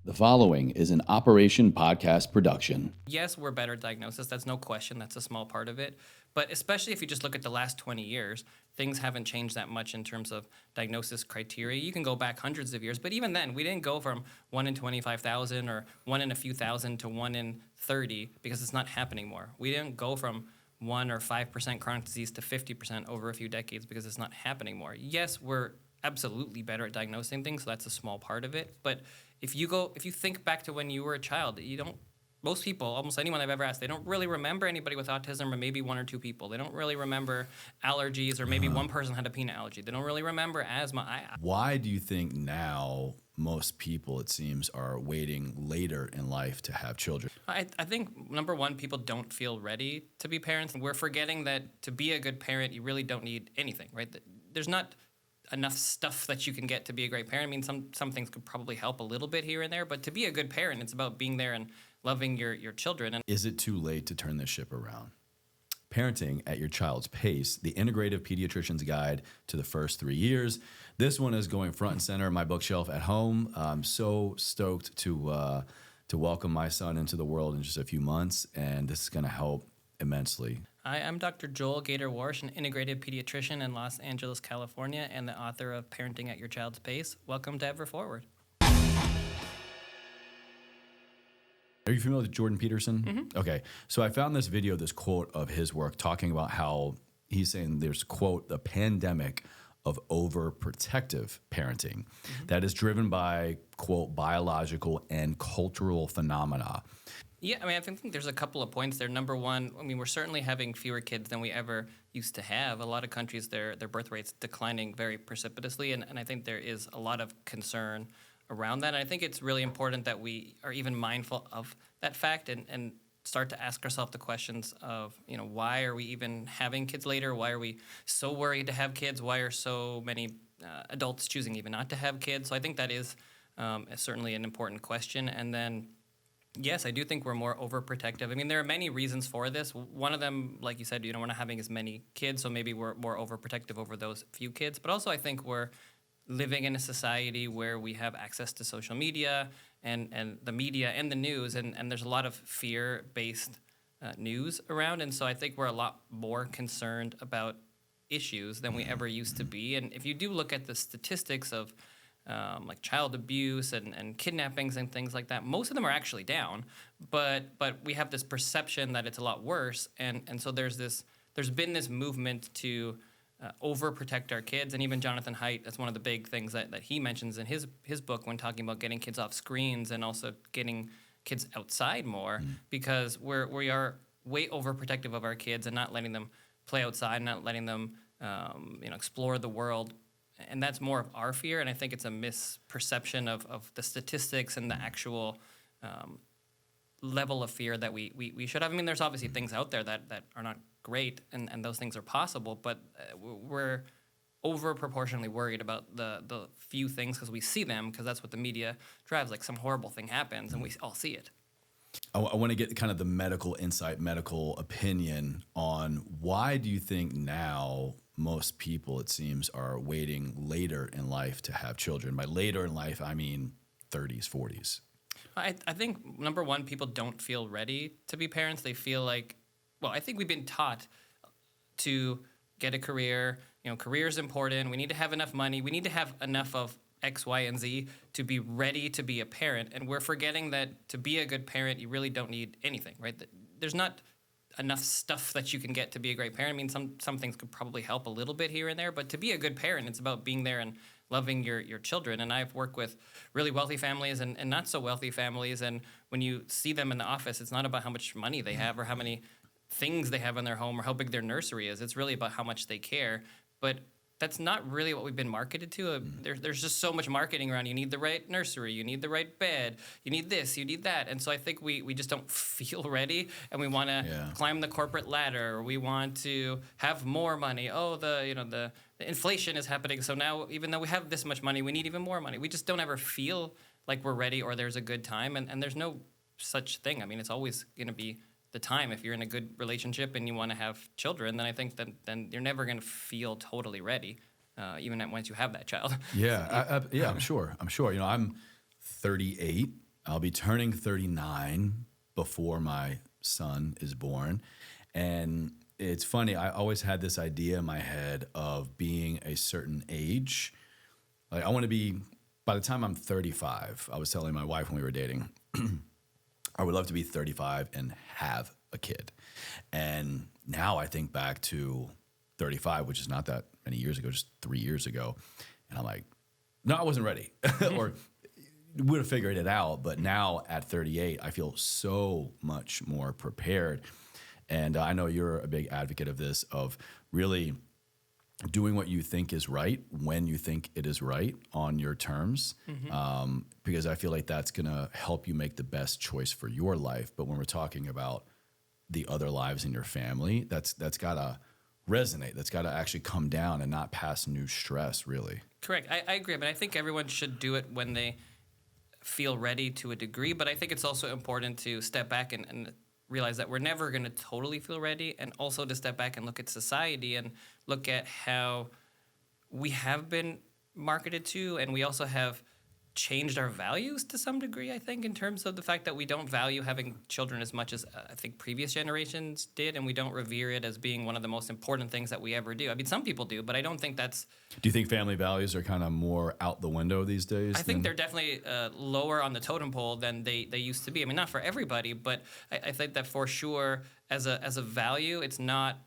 The following is an Operation Podcast production. Yes, we're better at diagnosis. That's no question. That's a small part of it. But especially if you just look at the last 20 years, things haven't changed that much in terms of diagnosis criteria. You can go back hundreds of years, but even then, we didn't go from 1 in 25,000 or 1 in a few thousand to 1 in 30 because it's not happening more. We didn't go from 1 or 5% chronic disease to 50% over a few decades because it's not happening more. Yes, we're absolutely better at diagnosing things, so that's a small part of it. But if you think back to when you were a child, most people, almost anyone I've ever asked, they don't really remember anybody with autism or maybe 1 or 2 people. They don't really remember allergies or maybe one person had a peanut allergy. They don't really remember asthma. Why do you think now most people, it seems, are waiting later in life to have children? I think, number one, people don't feel ready to be parents. We're forgetting that to be a good parent, you really don't need anything, right? There's not enough stuff that you can get to be a great parent. I mean, some things could probably help a little bit here and there, but to be a good parent, it's about being there and loving your children. And is it too late to turn this ship around? Parenting at your child's pace, the integrative pediatrician's guide to the first 3 years. This one is going front and center on my bookshelf at home. I'm so stoked to welcome my son into the world in just a few months, and this is going to help immensely. Hi, I'm Dr. Joel Gator Warsh, an integrative pediatrician in Los Angeles, California, and the author of Parenting at Your Child's Pace. Welcome to Ever Forward. Are you familiar with Jordan Peterson? Mm-hmm. Okay. So I found this quote of his work talking about how he's saying there's, quote, the pandemic of overprotective parenting that is driven by, quote, biological and cultural phenomena. Yeah, I mean, I think there's a couple of points there. Number one, I mean, we're certainly having fewer kids than we ever used to have. A lot of countries, their birth rate's declining very precipitously, and I think there is a lot of concern around that. And I think it's really important that we are even mindful of that fact and start to ask ourselves the questions of, why are we even having kids later? Why are we so worried to have kids? Why are so many adults choosing even not to have kids? So I think that is certainly an important question. And then, yes, I do think we're more overprotective. I mean, there are many reasons for this. One of them, like you said, we're not having as many kids, so maybe we're more overprotective over those few kids. But also I think we're living in a society where we have access to social media and the media and the news, and there's a lot of fear-based news around. And so I think we're a lot more concerned about issues than we ever used to be. And if you do look at the statistics of like child abuse and kidnappings and things like that, most of them are actually down, but we have this perception that it's a lot worse, and so there's been this movement to overprotect our kids. And even Jonathan Haidt, that's one of the big things that he mentions in his book when talking about getting kids off screens and also getting kids outside more, because we are way overprotective of our kids and not letting them play outside, not letting them explore the world. And that's more of our fear, and I think it's a misperception of the statistics and the actual level of fear that we should have. I mean, there's obviously things out there that are not great, and those things are possible, but we're over-proportionally worried about the few things because we see them, because that's what the media drives. Like some horrible thing happens, and we all see it. I want to get kind of the medical insight, medical opinion on why do you think now most people, it seems, are waiting later in life to have children? By later in life, I mean 30s, 40s. I think, number one, people don't feel ready to be parents. They feel like, I think we've been taught to get a career. Career is important. We need to have enough money. We need to have enough of X, Y, and Z to be ready to be a parent. And we're forgetting that to be a good parent, you really don't need anything, right? There's not enough stuff that you can get to be a great parent. I mean, some things could probably help a little bit here and there, but to be a good parent, it's about being there and loving your children. And I've worked with really wealthy families and not so wealthy families, and when you see them in the office, it's not about how much money they have or how many things they have in their home or how big their nursery is. It's really about how much they care. But that's not really what we've been marketed to. There's just so much marketing around. You need the right nursery. You need the right bed. You need this. You need that. And so I think we just don't feel ready, and we want to climb the corporate ladder. Or we want to have more money. Oh, the inflation is happening. So now, even though we have this much money, we need even more money. We just don't ever feel like we're ready or there's a good time. And there's no such thing. I mean, it's always going to be the time. If you're in a good relationship and you want to have children, then I think then you're never going to feel totally ready, even once you have that child. Yeah, I'm sure. I'm 38. I'll be turning 39 before my son is born. And it's funny, I always had this idea in my head of being a certain age. Like, I want to be, by the time I'm 35, I was telling my wife when we were dating, I would love to be 35 and have a kid. And now I think back to 35, which is not that many years ago, just 3 years ago. And I'm like, no, I wasn't ready. Or would have figured it out. But now at 38, I feel so much more prepared. And I know you're a big advocate of this, of really doing what you think is right when you think it is right on your terms, because I feel like that's going to help you make the best choice for your life. But when we're talking about the other lives in your family, that's got to resonate. That's got to actually come down and not pass new stress, really. Correct. I agree. But I think everyone should do it when they feel ready to a degree. But I think it's also important to step back and realize that we're never going to totally feel ready, and also to step back and look at society and look at how we have been marketed to, and we also have changed our values to some degree, I think, in terms of the fact that we don't value having children as much as I think previous generations did, and we don't revere it as being one of the most important things that we ever do. I mean, some people do, but I don't think that's... Do you think family values are kind of more out the window these days? I think they're definitely lower on the totem pole than they used to be. I mean, not for everybody, but I think that for sure, as a value, it's not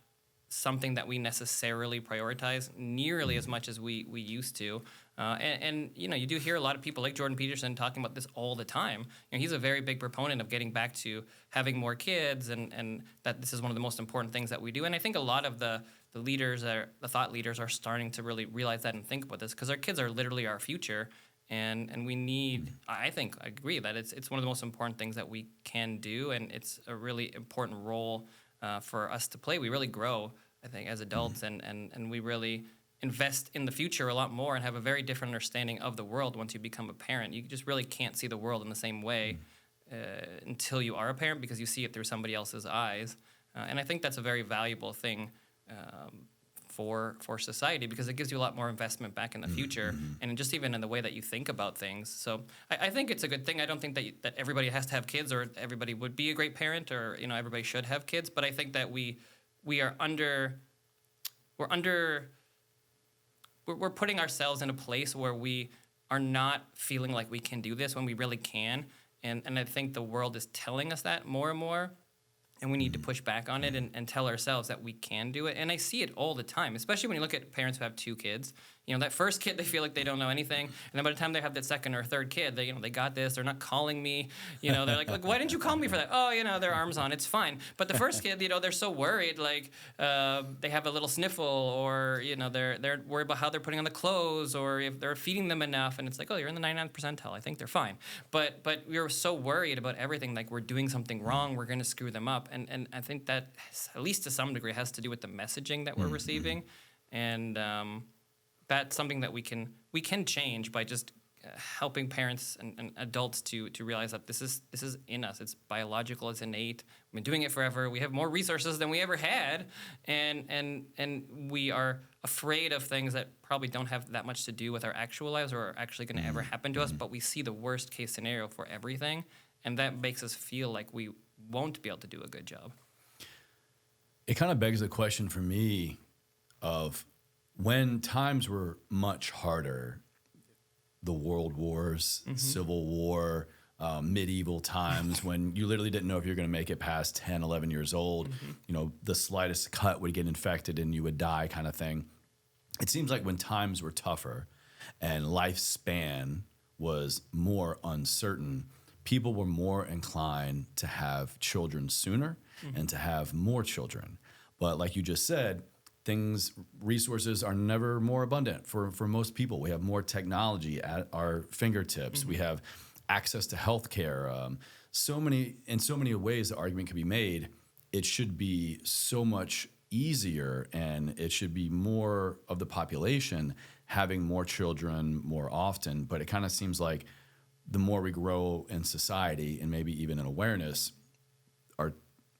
something that we necessarily prioritize nearly as much as we used to. And you know, you do hear a lot of people like Jordan Peterson talking about this all the time. You know, he's a very big proponent of getting back to having more kids, and that this is one of the most important things that we do. And I think a lot of the leaders, the thought leaders, are starting to really realize that and think about this, because our kids are literally our future, and we need. I think I agree that it's one of the most important things that we can do, and it's a really important role for us to play. We really grow, I think, as adults, and we really invest in the future a lot more and have a very different understanding of the world once you become a parent. You just really can't see the world in the same way until you are a parent, because you see it through somebody else's eyes. And I think that's a very valuable thing for society, because it gives you a lot more investment back in the future, and just even in the way that you think about things. So I think it's a good thing. I don't think that everybody has to have kids, or everybody would be a great parent, or you know, everybody should have kids. But I think that we're putting ourselves in a place where we are not feeling like we can do this when we really can. And I think the world is telling us that more and more. And we need to push back on it and tell ourselves that we can do it. And I see it all the time, especially when you look at parents who have 2 kids. You know, that first kid, they feel like they don't know anything. And then by the time they have that second or third kid, they got this. They're not calling me. You know, they're like, why didn't you call me for that? Oh, you know, their arm's on. It's fine. But the first kid, you know, they're so worried. Like, they have a little sniffle, or, you know, they're worried about how they're putting on the clothes, or if they're feeding them enough. And it's like, oh, you're in the 99th percentile. I think they're fine. But we're so worried about everything. Like, we're doing something wrong. We're going to screw them up. And I think that, at least to some degree, has to do with the messaging that we're receiving. And that's something that we can change by just helping parents and adults to realize that this is in us. It's biological. It's innate. We've been doing it forever. We have more resources than we ever had, and we are afraid of things that probably don't have that much to do with our actual lives, or are actually going to ever happen to us. But we see the worst case scenario for everything, and that makes us feel like we won't be able to do a good job. It kind of begs the question for me of, when times were much harder, the world wars, Civil War, medieval times, when you literally didn't know if you're going to make it past 10, 11 years old, you know, the slightest cut would get infected and you would die, kind of thing. It seems like when times were tougher and lifespan was more uncertain, people were more inclined to have children sooner and to have more children. But like you just said, resources are never more abundant for most people. We have more technology at our fingertips. We have access to healthcare. In so many ways, the argument can be made. It should be so much easier, and it should be more of the population having more children more often. But it kind of seems like the more we grow in society, and maybe even in awareness, our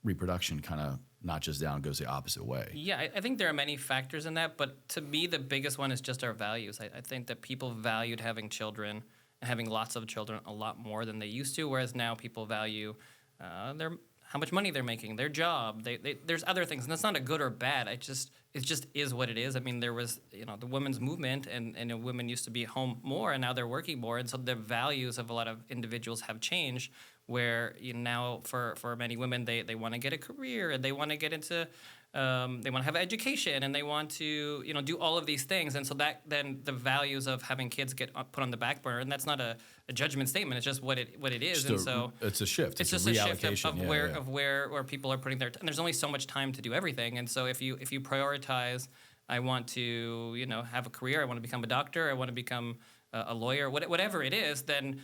reproduction kind of notches down, goes the opposite way. Yeah, I think there are many factors in that, but to me, the biggest one is just our values. I think that people valued having children and having lots of children a lot more than they used to, whereas now people value their how much money they're making, their job. There's other things, and that's not a good or bad. It just is what it is. I mean, there was the women's movement, and women used to be home more, and now they're working more, and so the values of a lot of individuals have changed. Where now for many women, they want to get a career, and they want to get into they want to have education, and they want to do all of these things, and so that then the values of having kids get put on the back burner, and that's not a judgment statement. It's just what it is, and so it's a shift. It's just a shift of where people are putting their and there's only so much time to do everything, and so if you prioritize, I want to have a career, I want to become a doctor, I want to become a lawyer, whatever it is, then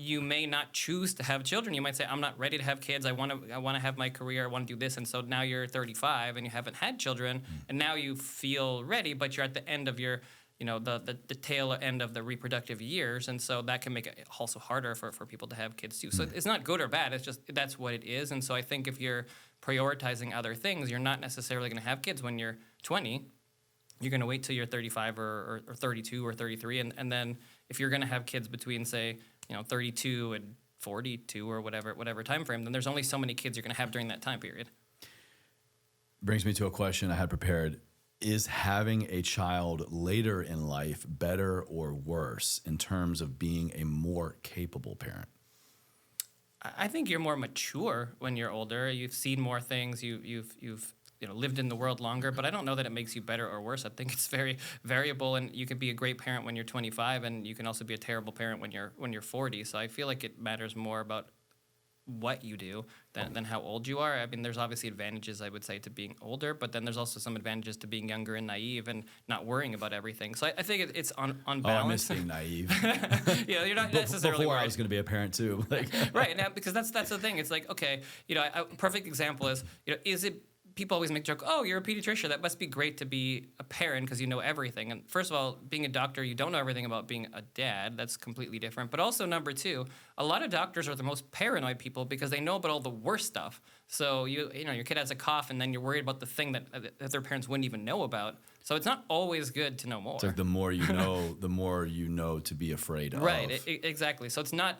you may not choose to have children. You might say, I'm not ready to have kids. I want to have my career. I want to do this. And so now you're 35 and you haven't had children, and now you feel ready, but you're at the end of your, the tail end of the reproductive years. And so that can make it also harder for people to have kids too. So it's not good or bad. It's just that's what it is. And so I think if you're prioritizing other things, you're not necessarily going to have kids when you're 20. You're going to wait till you're 35 or 32 or 33. And then if you're going to have kids between, say, 32 and 42 or whatever time frame, then there's only so many kids you're going to have during that time period. Brings me to a question I had prepared. Is having a child later in life better or worse in terms of being a more capable parent? I think you're more mature when you're older. You've seen more things. You've lived in the world longer, but I don't know that it makes you better or worse. I think it's very variable, and you can be a great parent when you're 25, and you can also be a terrible parent when you're 40. So I feel like it matters more about what you do than how old you are. I mean, there's obviously advantages, I would say, to being older, but then there's also some advantages to being younger and naive and not worrying about everything. So I think it's on balance. Oh, I miss being naive. You're not necessarily before worried. I was going to be a parent too. Right, now because that's the thing. It's like, okay, a perfect example is, is it. People always make a joke, oh, you're a pediatrician. That must be great to be a parent because you know everything. And first of all, being a doctor, you don't know everything about being a dad. That's completely different. But also, number two, a lot of doctors are the most paranoid people because they know about all the worst stuff. So your kid has a cough, and then you're worried about the thing that their parents wouldn't even know about. So it's not always good to know more. It's like the more you know, the more you know to be afraid of. Right, exactly. So it's not.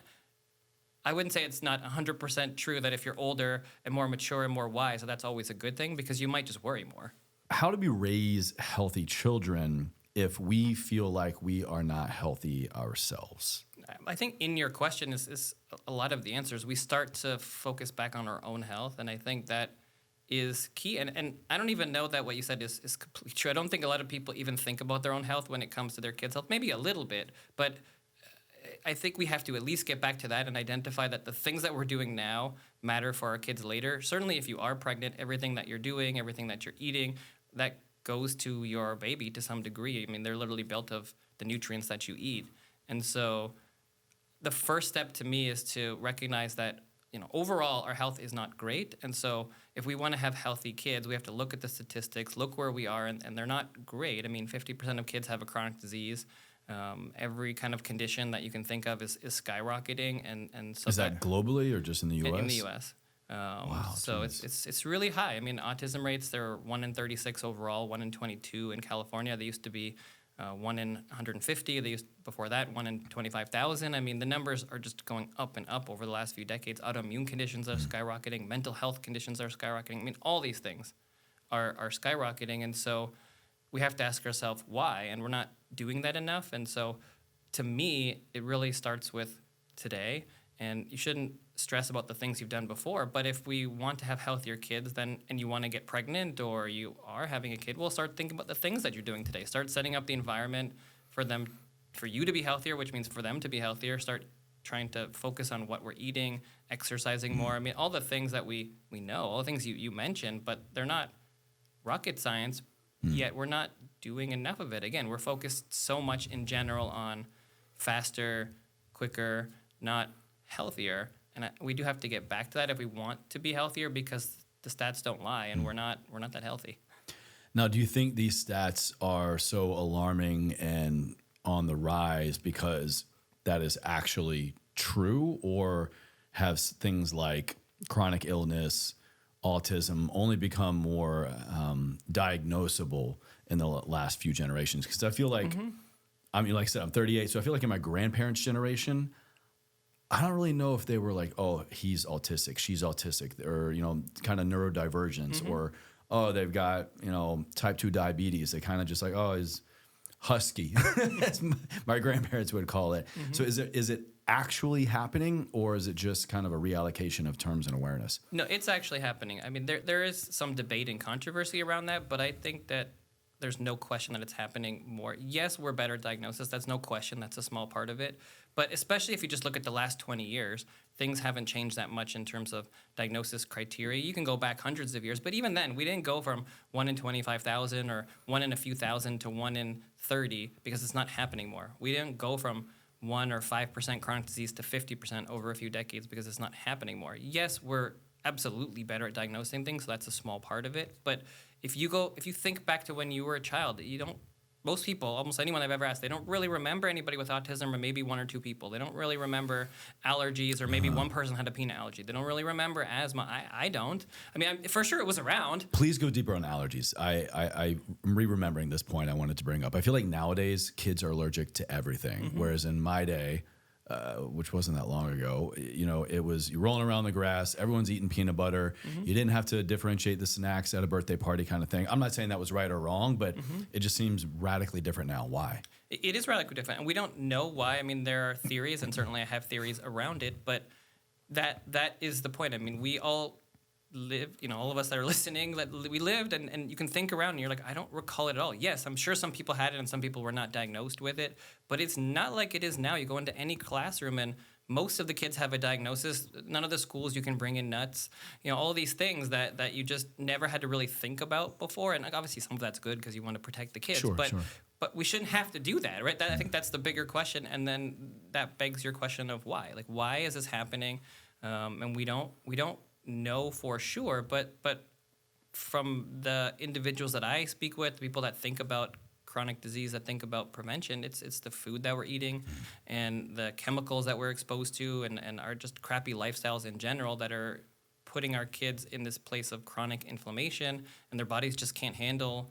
I wouldn't say it's not 100% true that if you're older and more mature and more wise, that's always a good thing, because you might just worry more. How do we raise healthy children if we feel like we are not healthy ourselves? I think in your question is a lot of the answers. We start to focus back on our own health, and I think that is key. And I don't even know that what you said is completely true. I don't think a lot of people even think about their own health when it comes to their kids' health. Maybe a little bit, but I think we have to at least get back to that and identify that the things that we're doing now matter for our kids later. Certainly if you are pregnant, everything that you're doing, everything that you're eating, that goes to your baby to some degree. I mean, they're literally built of the nutrients that you eat. And so the first step to me is to recognize that, overall our health is not great. And so if we want to have healthy kids, we have to look at the statistics, look where we are, and they're not great. I mean, 50% of kids have a chronic disease. Every kind of condition that you can think of is skyrocketing, and so is that globally or just in the U.S.? In the U.S. Wow, so geez. it's really high. I mean, autism rates, they're 1 in 36 overall, 1 in 22 in California. They used to be 1 in 150. They used before that 1 in 25,000. I mean, the numbers are just going up and up over the last few decades. Autoimmune conditions are skyrocketing. Mental health conditions are skyrocketing. I mean, all these things are skyrocketing, and so we have to ask ourselves why, and we're not doing that enough. And so to me, it really starts with today, and you shouldn't stress about the things you've done before. But if we want to have healthier kids, and you want to get pregnant, or you are having a kid, we'll start thinking about the things that you're doing today. Start setting up the environment for you to be healthier, which means for them to be healthier. Start trying to focus on what we're eating, exercising more. I mean, all the things that we know, all the things you mentioned, but they're not rocket science. Yet we're not doing enough of it. Again, we're focused so much in general on faster, quicker, not healthier. And we do have to get back to that if we want to be healthier, because the stats don't lie, and we're not that healthy. Now, do you think these stats are so alarming and on the rise because that is actually true, or have things like chronic illness, autism only become more diagnosable in the last few generations? Because I feel like I mean, like I said, I'm 38, so I feel like in my grandparents' generation, I don't really know if they were like, oh, he's autistic, she's autistic, or, kind of neurodivergence, or, oh, they've got, type 2 diabetes. They kind of just like, oh, he's husky, as my grandparents would call it. So is it actually happening, or is it just kind of a reallocation of terms and awareness? No, it's actually happening. I mean, there is some debate and controversy around that, but I think that there's no question that it's happening more. Yes, we're better at diagnosis. That's no question. That's a small part of it. But especially if you just look at the last 20 years, things haven't changed that much in terms of diagnosis criteria. You can go back hundreds of years, but even then, we didn't go from 1 in 25,000 or 1 in a few thousand to 1 in 30 because it's not happening more. We didn't go from 1 or 5% chronic disease to 50% over a few decades because it's not happening more. Yes, we're absolutely better at diagnosing things, so that's a small part of it. But if you think back to when you were a child, most people, almost anyone I've ever asked, they don't really remember anybody with autism, or maybe 1 or 2 people. They don't really remember allergies, or maybe one person had a peanut allergy. They don't really remember asthma. I don't. I mean, for sure it was around. Please go deeper on allergies. I'm remembering this point I wanted to bring up. I feel like nowadays kids are allergic to everything, whereas in my day, which wasn't that long ago, it was you rolling around the grass, everyone's eating peanut butter. You didn't have to differentiate the snacks at a birthday party kind of thing. I'm not saying that was right or wrong, but it just seems radically different now. Why? It is radically different, and we don't know why. I mean, there are theories, and certainly I have theories around it, but that is the point. I mean, we all live, all of us that are listening, we lived, and you can think around and you're like, I don't recall it at all. Yes, I'm sure some people had it and some people were not diagnosed with it, but it's not like it is now. You go into any classroom and most of the kids have a diagnosis. None of the schools you can bring in nuts, all these things that you just never had to really think about before. And obviously some of that's good because you want to protect the kids. Sure. But we shouldn't have to do that, right? I think that's the bigger question. And then that begs your question of why. Like, why is this happening? And we don't know for sure, but from the individuals that I speak with, the people that think about chronic disease, that think about prevention, it's the food that we're eating and the chemicals that we're exposed to and our just crappy lifestyles in general that are putting our kids in this place of chronic inflammation, and their bodies just can't handle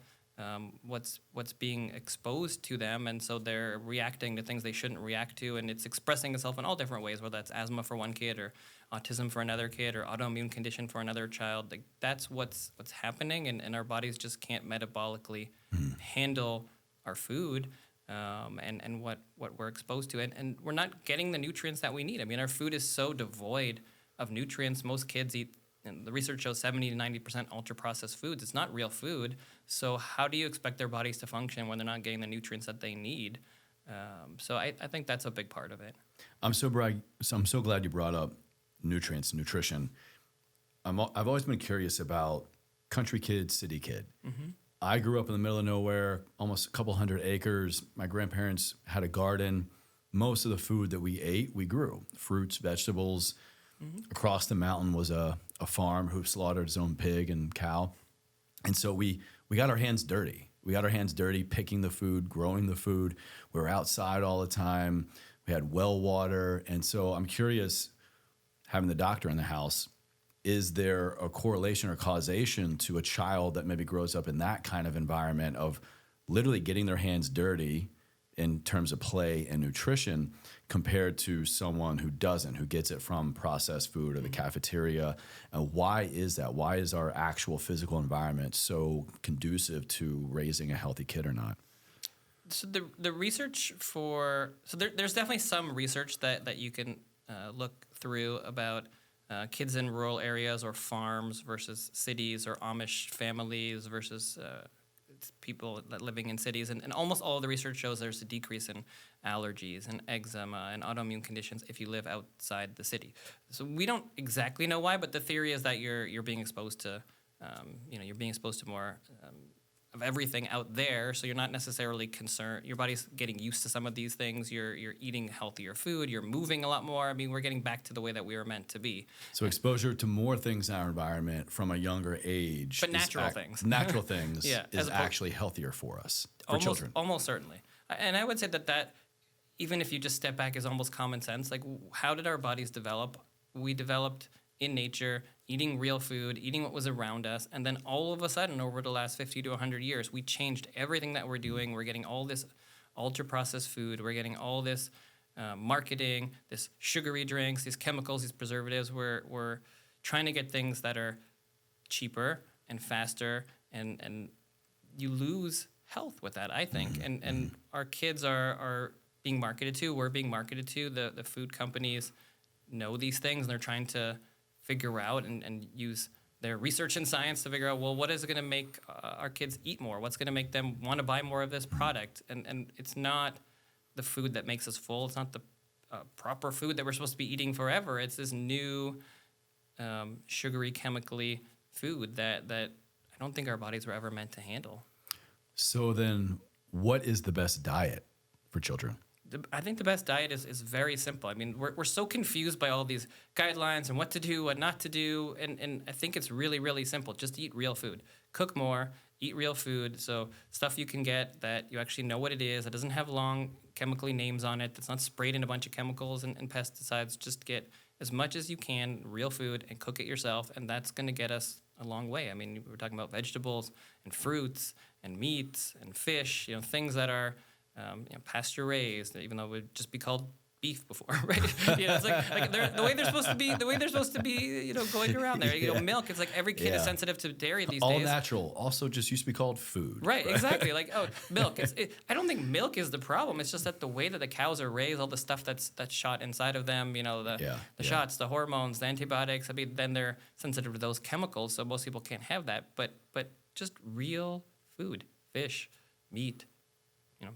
what's being exposed to them, and so they're reacting to things they shouldn't react to, and it's expressing itself in all different ways, whether that's asthma for one kid or autism for another kid or autoimmune condition for another child. Like, that's what's happening, and our bodies just can't metabolically handle our food and what we're exposed to, and we're not getting the nutrients that we need. I mean, our food is so devoid of nutrients. Most kids eat, and the research shows 70 to 90% ultra-processed foods. It's not real food. So how do you expect their bodies to function when they're not getting the nutrients that they need? So I think that's a big part of it. I'm so glad you brought up nutrients, nutrition. I've always been curious about country kid, city kid. I grew up in the middle of nowhere, almost a couple 100 acres. My grandparents had a garden. Most of the food that we ate, we grew. Fruits, vegetables. Across the mountain was a farm who slaughtered his own pig and cow. And so we got our hands dirty. We got our hands dirty picking the food, growing the food. We were outside all the time. We had well water. And so I'm curious, having the doctor in the house, is there a correlation or causation to a child that maybe grows up in that kind of environment of literally getting their hands dirty in terms of play and nutrition compared to someone who doesn't, who gets it from processed food or the cafeteria? And why is that? Why is our actual physical environment so conducive to raising a healthy kid or not? So the research there's definitely some research that you can look through about kids in rural areas or farms versus cities, or Amish families versus people that living in cities, and almost all of the research shows there's a decrease in allergies and eczema and autoimmune conditions if you live outside the city. So we don't exactly know why, but the theory is that you're being exposed to you're being exposed to more of everything out there, so you're not necessarily concerned. Your body's getting used to some of these things. You're eating healthier food. You're moving a lot more. I mean, we're getting back to the way that we were meant to be. So exposure to more things in our environment from a younger age, but natural things, is actually healthier for us, for children. Almost certainly. And I would say that even if you just step back, is almost common sense. Like, how did our bodies develop? We developed in nature, eating real food, eating what was around us, and then all of a sudden, over the last 50 to 100 years, we changed everything that we're doing. We're getting all ultra processed food. We're getting all this marketing, this sugary drinks, these chemicals, these preservatives. We're trying to get things that are cheaper and faster, and you lose health with that, I think. And our kids are being marketed to. We're being marketed to. The food companies know these things, and they're trying to figure out and use their research and science to figure out, well, what is going to make our kids eat more? What's going to make them want to buy more of this product? And it's not the food that makes us full. It's not the proper food that we're supposed to be eating forever. It's this new sugary, chemically food that I don't think our bodies were ever meant to handle. So then what is the best diet for children? I think the best diet is very simple. I mean, we're so confused by all these guidelines and what to do, what not to do, and I think it's really, really simple. Just eat real food. Cook more, eat real food, so stuff you can get that you actually know what it is, that doesn't have long chemically names on it, that's not sprayed in a bunch of chemicals and pesticides. Just get as much as you can, real food, and cook it yourself, and that's going to get us a long way. I mean, we're talking about vegetables and fruits and meats and fish, things that are pasture raised, even though it would just be called beef before, right? It's like the way they're supposed to be, going around there. Milk. It's like every kid is sensitive to dairy these all days. All natural. Also, just used to be called food. Right. Exactly. Like milk. I don't think milk is the problem. It's just that the way that the cows are raised, all the stuff that's shot inside of them, the shots, the hormones, the antibiotics. I mean, then they're sensitive to those chemicals, so most people can't have that. But just real food, fish, meat.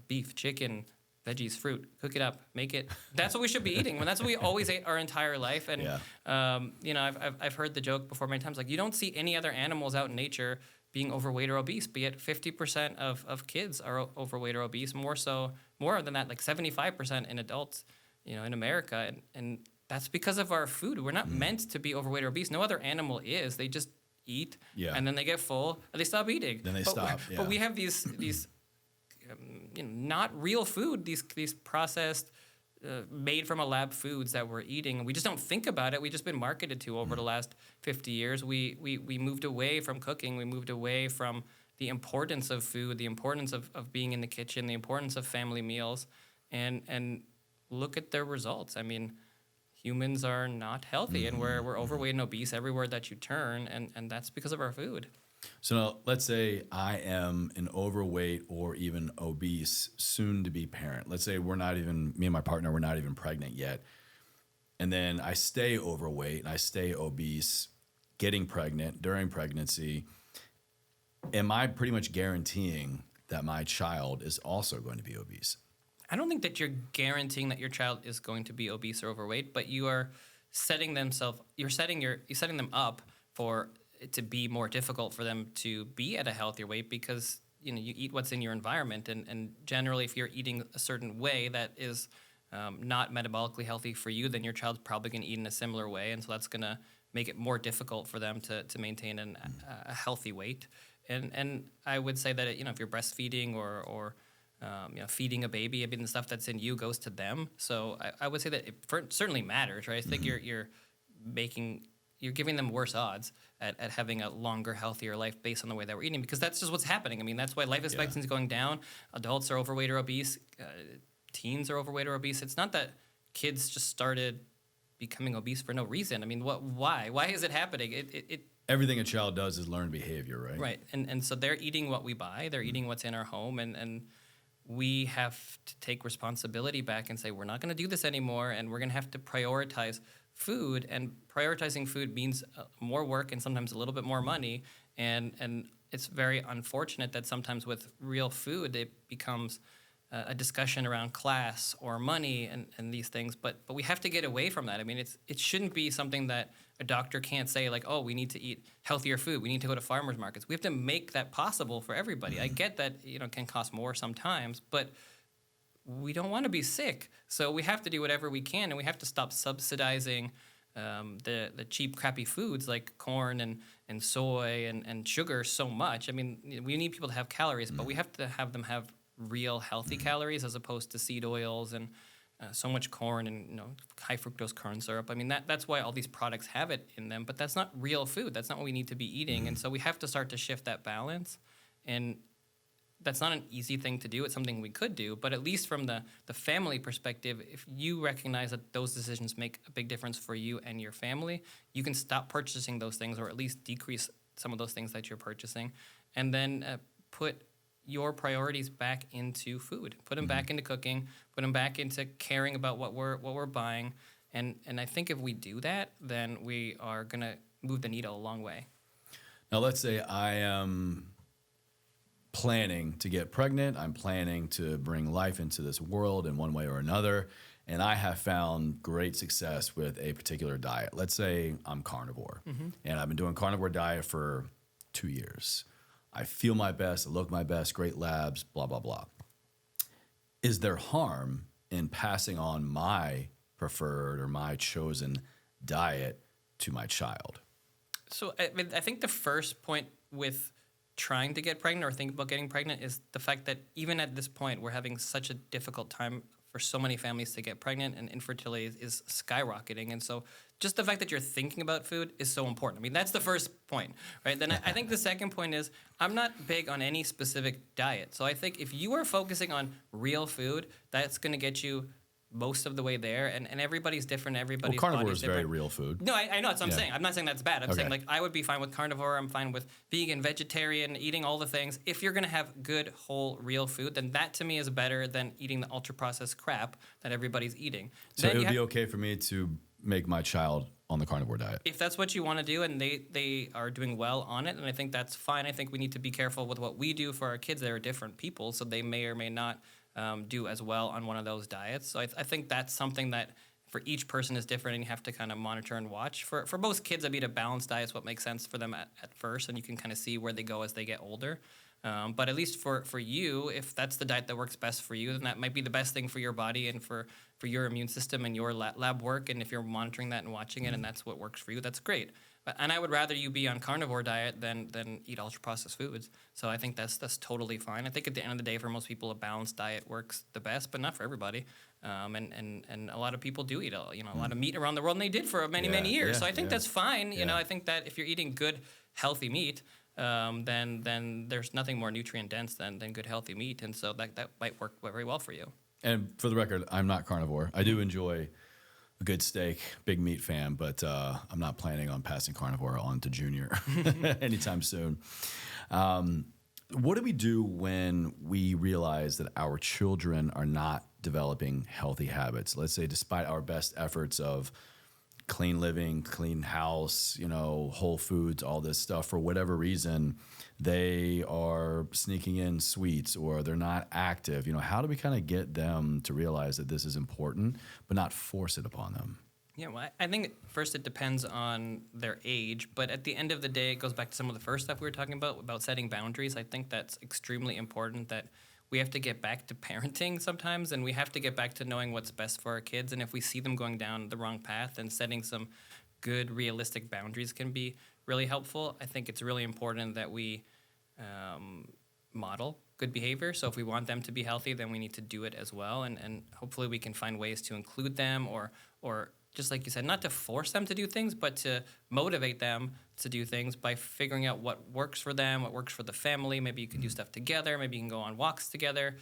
Beef, chicken, veggies, fruit, cook it up, make it. That's what we should be eating. That's what we always ate our entire life. And, I've heard the joke before many times, like, you don't see any other animals out in nature being overweight or obese, but yet 50% of kids are overweight or obese, more than that, like 75% in adults, in America. And that's because of our food. We're not meant to be overweight or obese. No other animal is. They just eat, and then they get full, and they stop eating. Then they stop, But we have these not real food, these processed, made from a lab foods that we're eating, and we just don't think about it. We've just been marketed to over the last 50 years. We moved away from cooking. We moved away from the importance of food, the importance of being in the kitchen, the importance of family meals, and look at their results. I mean, humans are not healthy, and we're overweight and obese everywhere that you turn, and that's because of our food. So now, let's say I am an overweight or even obese soon-to-be parent. Let's say me and my partner, we're not even pregnant yet. And then I stay overweight and I stay obese, getting pregnant, during pregnancy. Am I pretty much guaranteeing that my child is also going to be obese? I don't think that you're guaranteeing that your child is going to be obese or overweight, but you are setting them up for it to be more difficult for them to be at a healthier weight, because you eat what's in your environment, and generally if you're eating a certain way that is not metabolically healthy for you, then your child's probably going to eat in a similar way, and so that's going to make it more difficult for them to maintain a healthy weight. And I would say that if you're breastfeeding or feeding a baby, I mean, the stuff that's in you goes to them. So I would say that it certainly matters, right? I think you're giving them worse odds at having a longer, healthier life based on the way that we're eating, because that's just what's happening. I mean, that's why life expectancy is going down. Adults are overweight or obese. Teens are overweight or obese. It's not that kids just started becoming obese for no reason. I mean, why? Why is it happening? Everything a child does is learned behavior, right? Right. And so they're eating what we buy. They're eating what's in our home. And we have to take responsibility back and say, we're not going to do this anymore, and we're going to have to prioritize food, and prioritizing food means more work and sometimes a little bit more money, and it's very unfortunate that sometimes with real food it becomes a discussion around class or money and these things, but we have to get away from that. I mean, it shouldn't be something that a doctor can't say, like, oh, we need to eat healthier food, we need to go to farmers markets. We have to make that possible for everybody. I get that it can cost more sometimes, but we don't want to be sick, so we have to do whatever we can, and we have to stop subsidizing the cheap, crappy foods like corn and soy and sugar so much. I mean, we need people to have calories, but we have to have them have real healthy calories as opposed to seed oils and so much corn and high fructose corn syrup. I mean, that's why all these products have it in them, but that's not real food. That's not what we need to be eating, and so we have to start to shift that balance. And that's not an easy thing to do. It's something we could do, but at least from the family perspective, if you recognize that those decisions make a big difference for you and your family, you can stop purchasing those things, or at least decrease some of those things that you're purchasing, and then put your priorities back into food. Put them back into cooking. Put them back into caring about what we're buying. And I think if we do that, then we are gonna move the needle a long way. Now, let's say I am planning to get pregnant. I'm planning to bring life into this world in one way or another, and I have found great success with a particular diet. Let's say I'm carnivore, and I've been doing carnivore diet for 2 years. I feel my best, I look my best, great labs, blah, blah, blah. Is there harm in passing on my preferred or my chosen diet to my child? So I think the first point with trying to get pregnant or think about getting pregnant is the fact that even at this point, we're having such a difficult time for so many families to get pregnant, and infertility is skyrocketing. And so just the fact that you're thinking about food is so important. I mean, that's the first point, right? Then I think the second point is I'm not big on any specific diet. So I think if you are focusing on real food, that's going to get you most of the way there, and everybody's different. Everybody's carnivore body's is different. very real food. No, I know. That's what I'm saying. I'm not saying that's bad. I'm saying, Okay. like, I would be fine with carnivore. I'm fine with vegan, vegetarian, eating all the things. If you're going to have good, whole, real food, then that to me is better than eating the ultra-processed crap that everybody's eating. So Then it you would be okay for me to make my child on the carnivore diet? if that's what you want to do and they are doing well on it, and I think that's fine. I think we need to be careful with what we do for our kids. They're different people, so they may or may not do as well on one of those diets. So I think that's something that for each person is different, and you have to kind of monitor and watch. For most kids, a balanced diet is what makes sense for them at first, and you can kind of see where they go as they get older. But at least for you, if that's the diet that works best for you, then that might be the best thing for your body and for your immune system and your lab work. And if you're monitoring that and watching it and that's what works for you, that's great. And I would rather you be on carnivore diet than eat ultra-processed foods. So I think that's totally fine. I think at the end of the day, for most people, a balanced diet works the best, but not for everybody. And a lot of people do eat a lot of meat around the world, and they did for many years. So I think that's fine. You know, I think that if you're eating good, healthy meat, then there's nothing more nutrient dense than good, healthy meat, and so that might work very well for you. And for the record, I'm not carnivore. I do enjoy a good steak, big meat fan, but I'm not planning on passing carnivore on to Junior anytime soon. What do we do when we realize that our children are not developing healthy habits? Let's say despite our best efforts of clean living, clean house, whole foods, all this stuff, for whatever reason, they are sneaking in sweets or they're not active. How do we kind of get them to realize that this is important, but not force it upon them? Yeah, well, I think first it depends on their age, but at the end of the day, it goes back to some of the first stuff we were talking about setting boundaries. I think that's extremely important, that we have to get back to parenting sometimes, and we have to get back to knowing what's best for our kids. And if we see them going down the wrong path, then setting some good, realistic boundaries can be really helpful. I think it's really important that we model good behavior. So if we want them to be healthy, then we need to do it as well. And hopefully we can find ways to include them or just like you said, not to force them to do things, but to motivate them to do things by figuring out what works for them, what works for the family. Maybe you can do stuff together. Maybe you can go on walks together.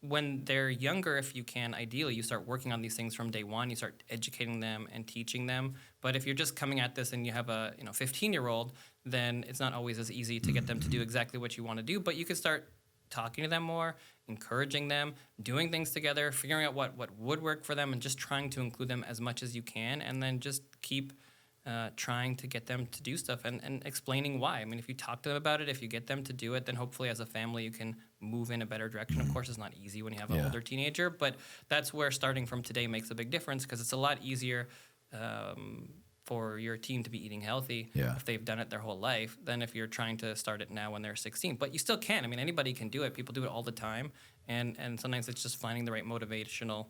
When they're younger, if you can, ideally, you start working on these things from day one. You start educating them and teaching them. But if you're just coming at this and you have a 15-year-old, then it's not always as easy to get them to do exactly what you want to do. But you can start talking to them more, encouraging them, doing things together, figuring out what would work for them, and just trying to include them as much as you can, and then just keep trying to get them to do stuff and explaining why. I mean, if you talk to them about it, if you get them to do it, then hopefully as a family you can move in a better direction. Of course, it's not easy when you have an older teenager, but that's where starting from today makes a big difference, because it's a lot easier for your teen to be eating healthy if they've done it their whole life than if you're trying to start it now when they're 16. But you still can. I mean, anybody can do it. People do it all the time. And sometimes it's just finding the right motivational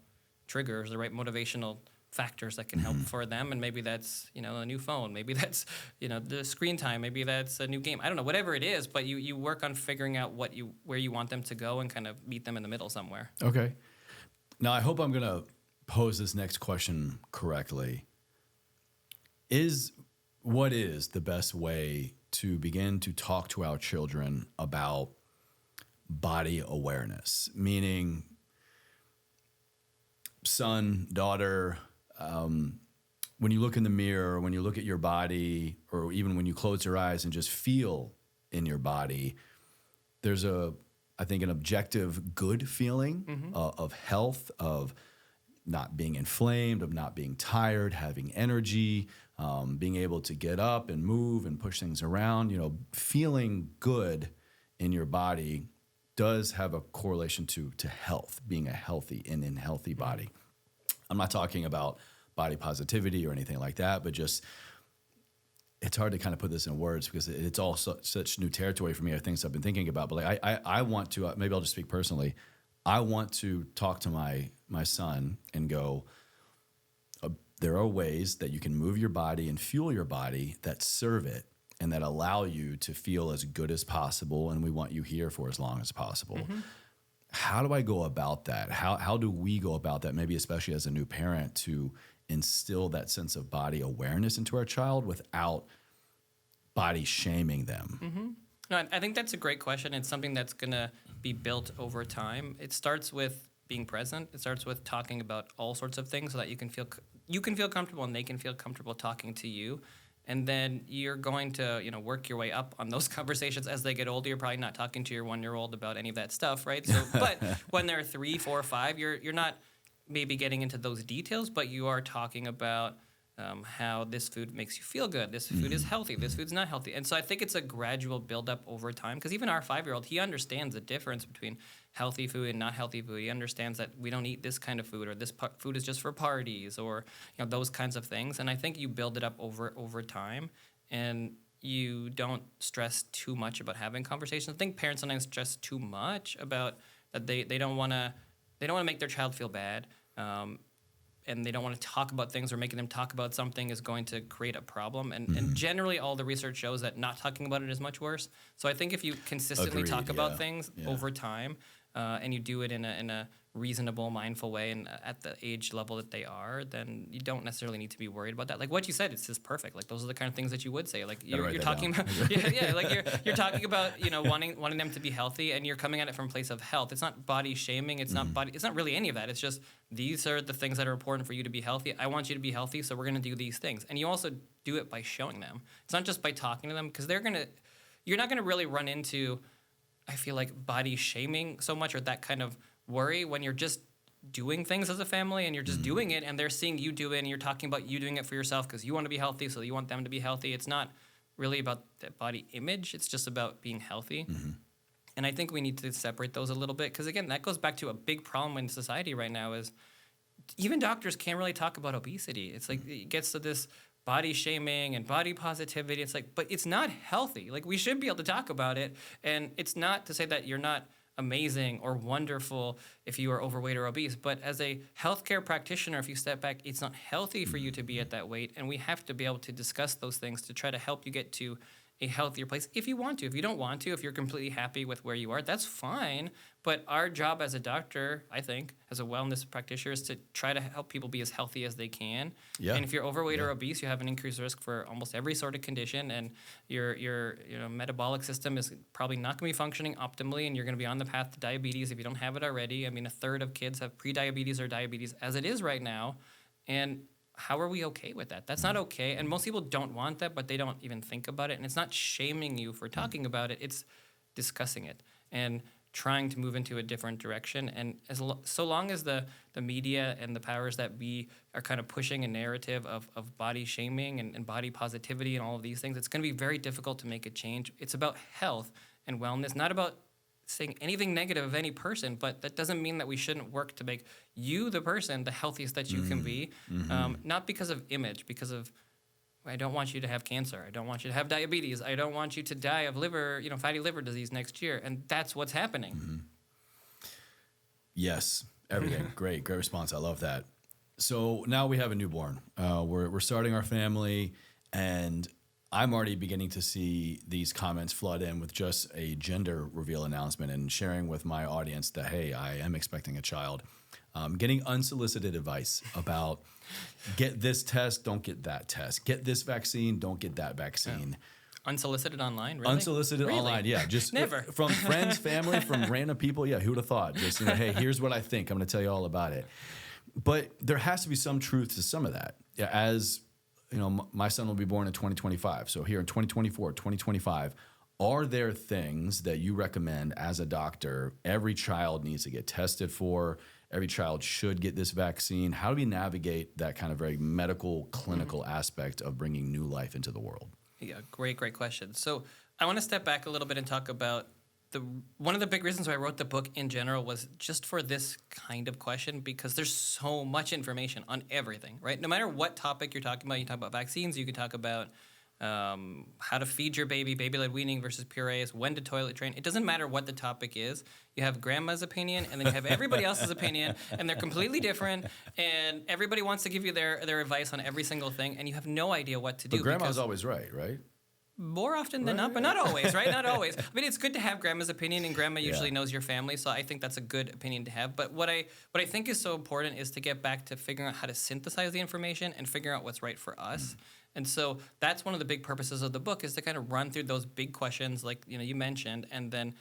triggers, the right motivational factors that can help for them. And maybe that's, a new phone. Maybe that's, the screen time. Maybe that's a new game. I don't know, whatever it is. But you work on figuring out where you want them to go and kind of meet them in the middle somewhere. Okay. Now, I hope I'm going to pose this next question correctly. What is the best way to begin to talk to our children about body awareness, meaning son, daughter, when you look in the mirror, when you look at your body, or even when you close your eyes and just feel in your body, there's I think an objective good feeling of health, of not being inflamed, of not being tired, having energy, being able to get up and move and push things around. Feeling good in your body does have a correlation to health, being a healthy and in healthy body. I'm not talking about body positivity or anything like that, but just it's hard to kind of put this in words because it's all such new territory for me, or things I've been thinking about. But like I want to, maybe I'll just speak personally. I want to talk to my son and go, there are ways that you can move your body and fuel your body that serve it and that allow you to feel as good as possible. And we want you here for as long as possible. How do I go about that? How do we go about that? Maybe especially as a new parent, to instill that sense of body awareness into our child without body shaming them? No, I think that's a great question. It's something that's going to be built over time. It starts with being present. It starts with talking about all sorts of things so that you can feel comfortable and they can feel comfortable talking to you. And then you're going to, work your way up on those conversations as they get older. You're probably not talking to your 1-year-old about any of that stuff, right? So, but when they're 3, 4, 5, you're not maybe getting into those details, but you are talking about how this food makes you feel good. This food is healthy. This food's not healthy. And so I think it's a gradual buildup over time, because even our 5-year-old, he understands the difference between healthy food and not healthy food. He understands that we don't eat this kind of food, or this food is just for parties, or those kinds of things. And I think you build it up over time, and you don't stress too much about having conversations. I think parents sometimes stress too much about that they don't want to make their child feel bad. And they don't want to talk about things, or making them talk about something is going to create a problem. And generally, all the research shows that not talking about it is much worse. So I think if you consistently talk about things over time, and you do it in a reasonable, mindful way, and at the age level that they are, then you don't necessarily need to be worried about that. Like what you said, it's just perfect. Like those are the kind of things that you would say. Like you're talking about, like you're talking about, wanting them to be healthy, and you're coming at it from a place of health. It's not body shaming. It's not body. It's not really any of that. It's just, these are the things that are important for you to be healthy. I want you to be healthy, so we're going to do these things. And you also do it by showing them. It's not just by talking to them, because you're not going to really run into, I feel like, body shaming so much, or that kind of worry, when you're just doing things as a family and you're just doing it, and they're seeing you do it, and you're talking about you doing it for yourself because you want to be healthy, so you want them to be healthy. It's not really about the body image. It's just about being healthy. And I think we need to separate those a little bit, because again, that goes back to a big problem in society right now, is even doctors can't really talk about obesity. It's like it gets to this body shaming and body positivity. It's like, but it's not healthy. Like, we should be able to talk about it. And it's not to say that you're not amazing or wonderful if you are overweight or obese, but as a healthcare practitioner, if you step back, it's not healthy for you to be at that weight. And we have to be able to discuss those things to try to help you get to a healthier place if you want to. If you don't want to, if you're completely happy with where you are, that's fine. But our job as a doctor, I think, as a wellness practitioner, is to try to help people be as healthy as they can. Yeah. And if you're overweight or obese, you have an increased risk for almost every sort of condition, and your metabolic system is probably not going to be functioning optimally, and you're going to be on the path to diabetes if you don't have it already. I mean, a third of kids have prediabetes or diabetes as it is right now, and how are we okay with that? That's not okay. And most people don't want that, but they don't even think about it. And it's not shaming you for talking about it. It's discussing it and trying to move into a different direction. And so long as the media and the powers that be are kind of pushing a narrative of body shaming and body positivity and all of these things, it's going to be very difficult to make a change. It's about health and wellness, not about saying anything negative of any person, but that doesn't mean that we shouldn't work to make you, the person, the healthiest that you can be, not because of image, because of, I don't want you to have cancer, I don't want you to have diabetes, I don't want you to die of fatty liver disease next year, and that's what's happening. Yes, everything. Great response. I love that. So now we have a newborn. We're starting our family, and I'm already beginning to see these comments flood in with just a gender reveal announcement and sharing with my audience that, hey, I am expecting a child. Getting unsolicited advice about get this test, don't get that test. Get this vaccine, don't get that vaccine. Unsolicited online, really? Unsolicited Really? online, yeah. Just Never. From friends, family, from random people. Yeah, who would have thought? Just, hey, here's what I think. I'm going to tell you all about it. But there has to be some truth to some of that. Yeah, as my son will be born in 2025. So here in 2024, 2025, are there things that you recommend as a doctor every child needs to get tested for? Every child should get this vaccine. How do we navigate that kind of very medical, clinical aspect of bringing new life into the world? Yeah, great question. So I want to step back a little bit and talk about one of the big reasons why I wrote the book in general was just for this kind of question, because there's so much information on everything, right? No matter what topic you're talking about, you talk about vaccines, you can talk about how to feed your baby-led weaning versus purees, when to toilet train. It doesn't matter what the topic is. You have grandma's opinion, and then you have everybody else's opinion, and they're completely different, and everybody wants to give you their advice on every single thing, and you have no idea what to do. But grandma's always right? More often than not, but not always, right? Not always. I mean, it's good to have grandma's opinion, and grandma usually knows your family, so I think that's a good opinion to have. But what I think is so important is to get back to figuring out how to synthesize the information and figure out what's right for us. And so that's one of the big purposes of the book, is to kind of run through those big questions like you mentioned, and then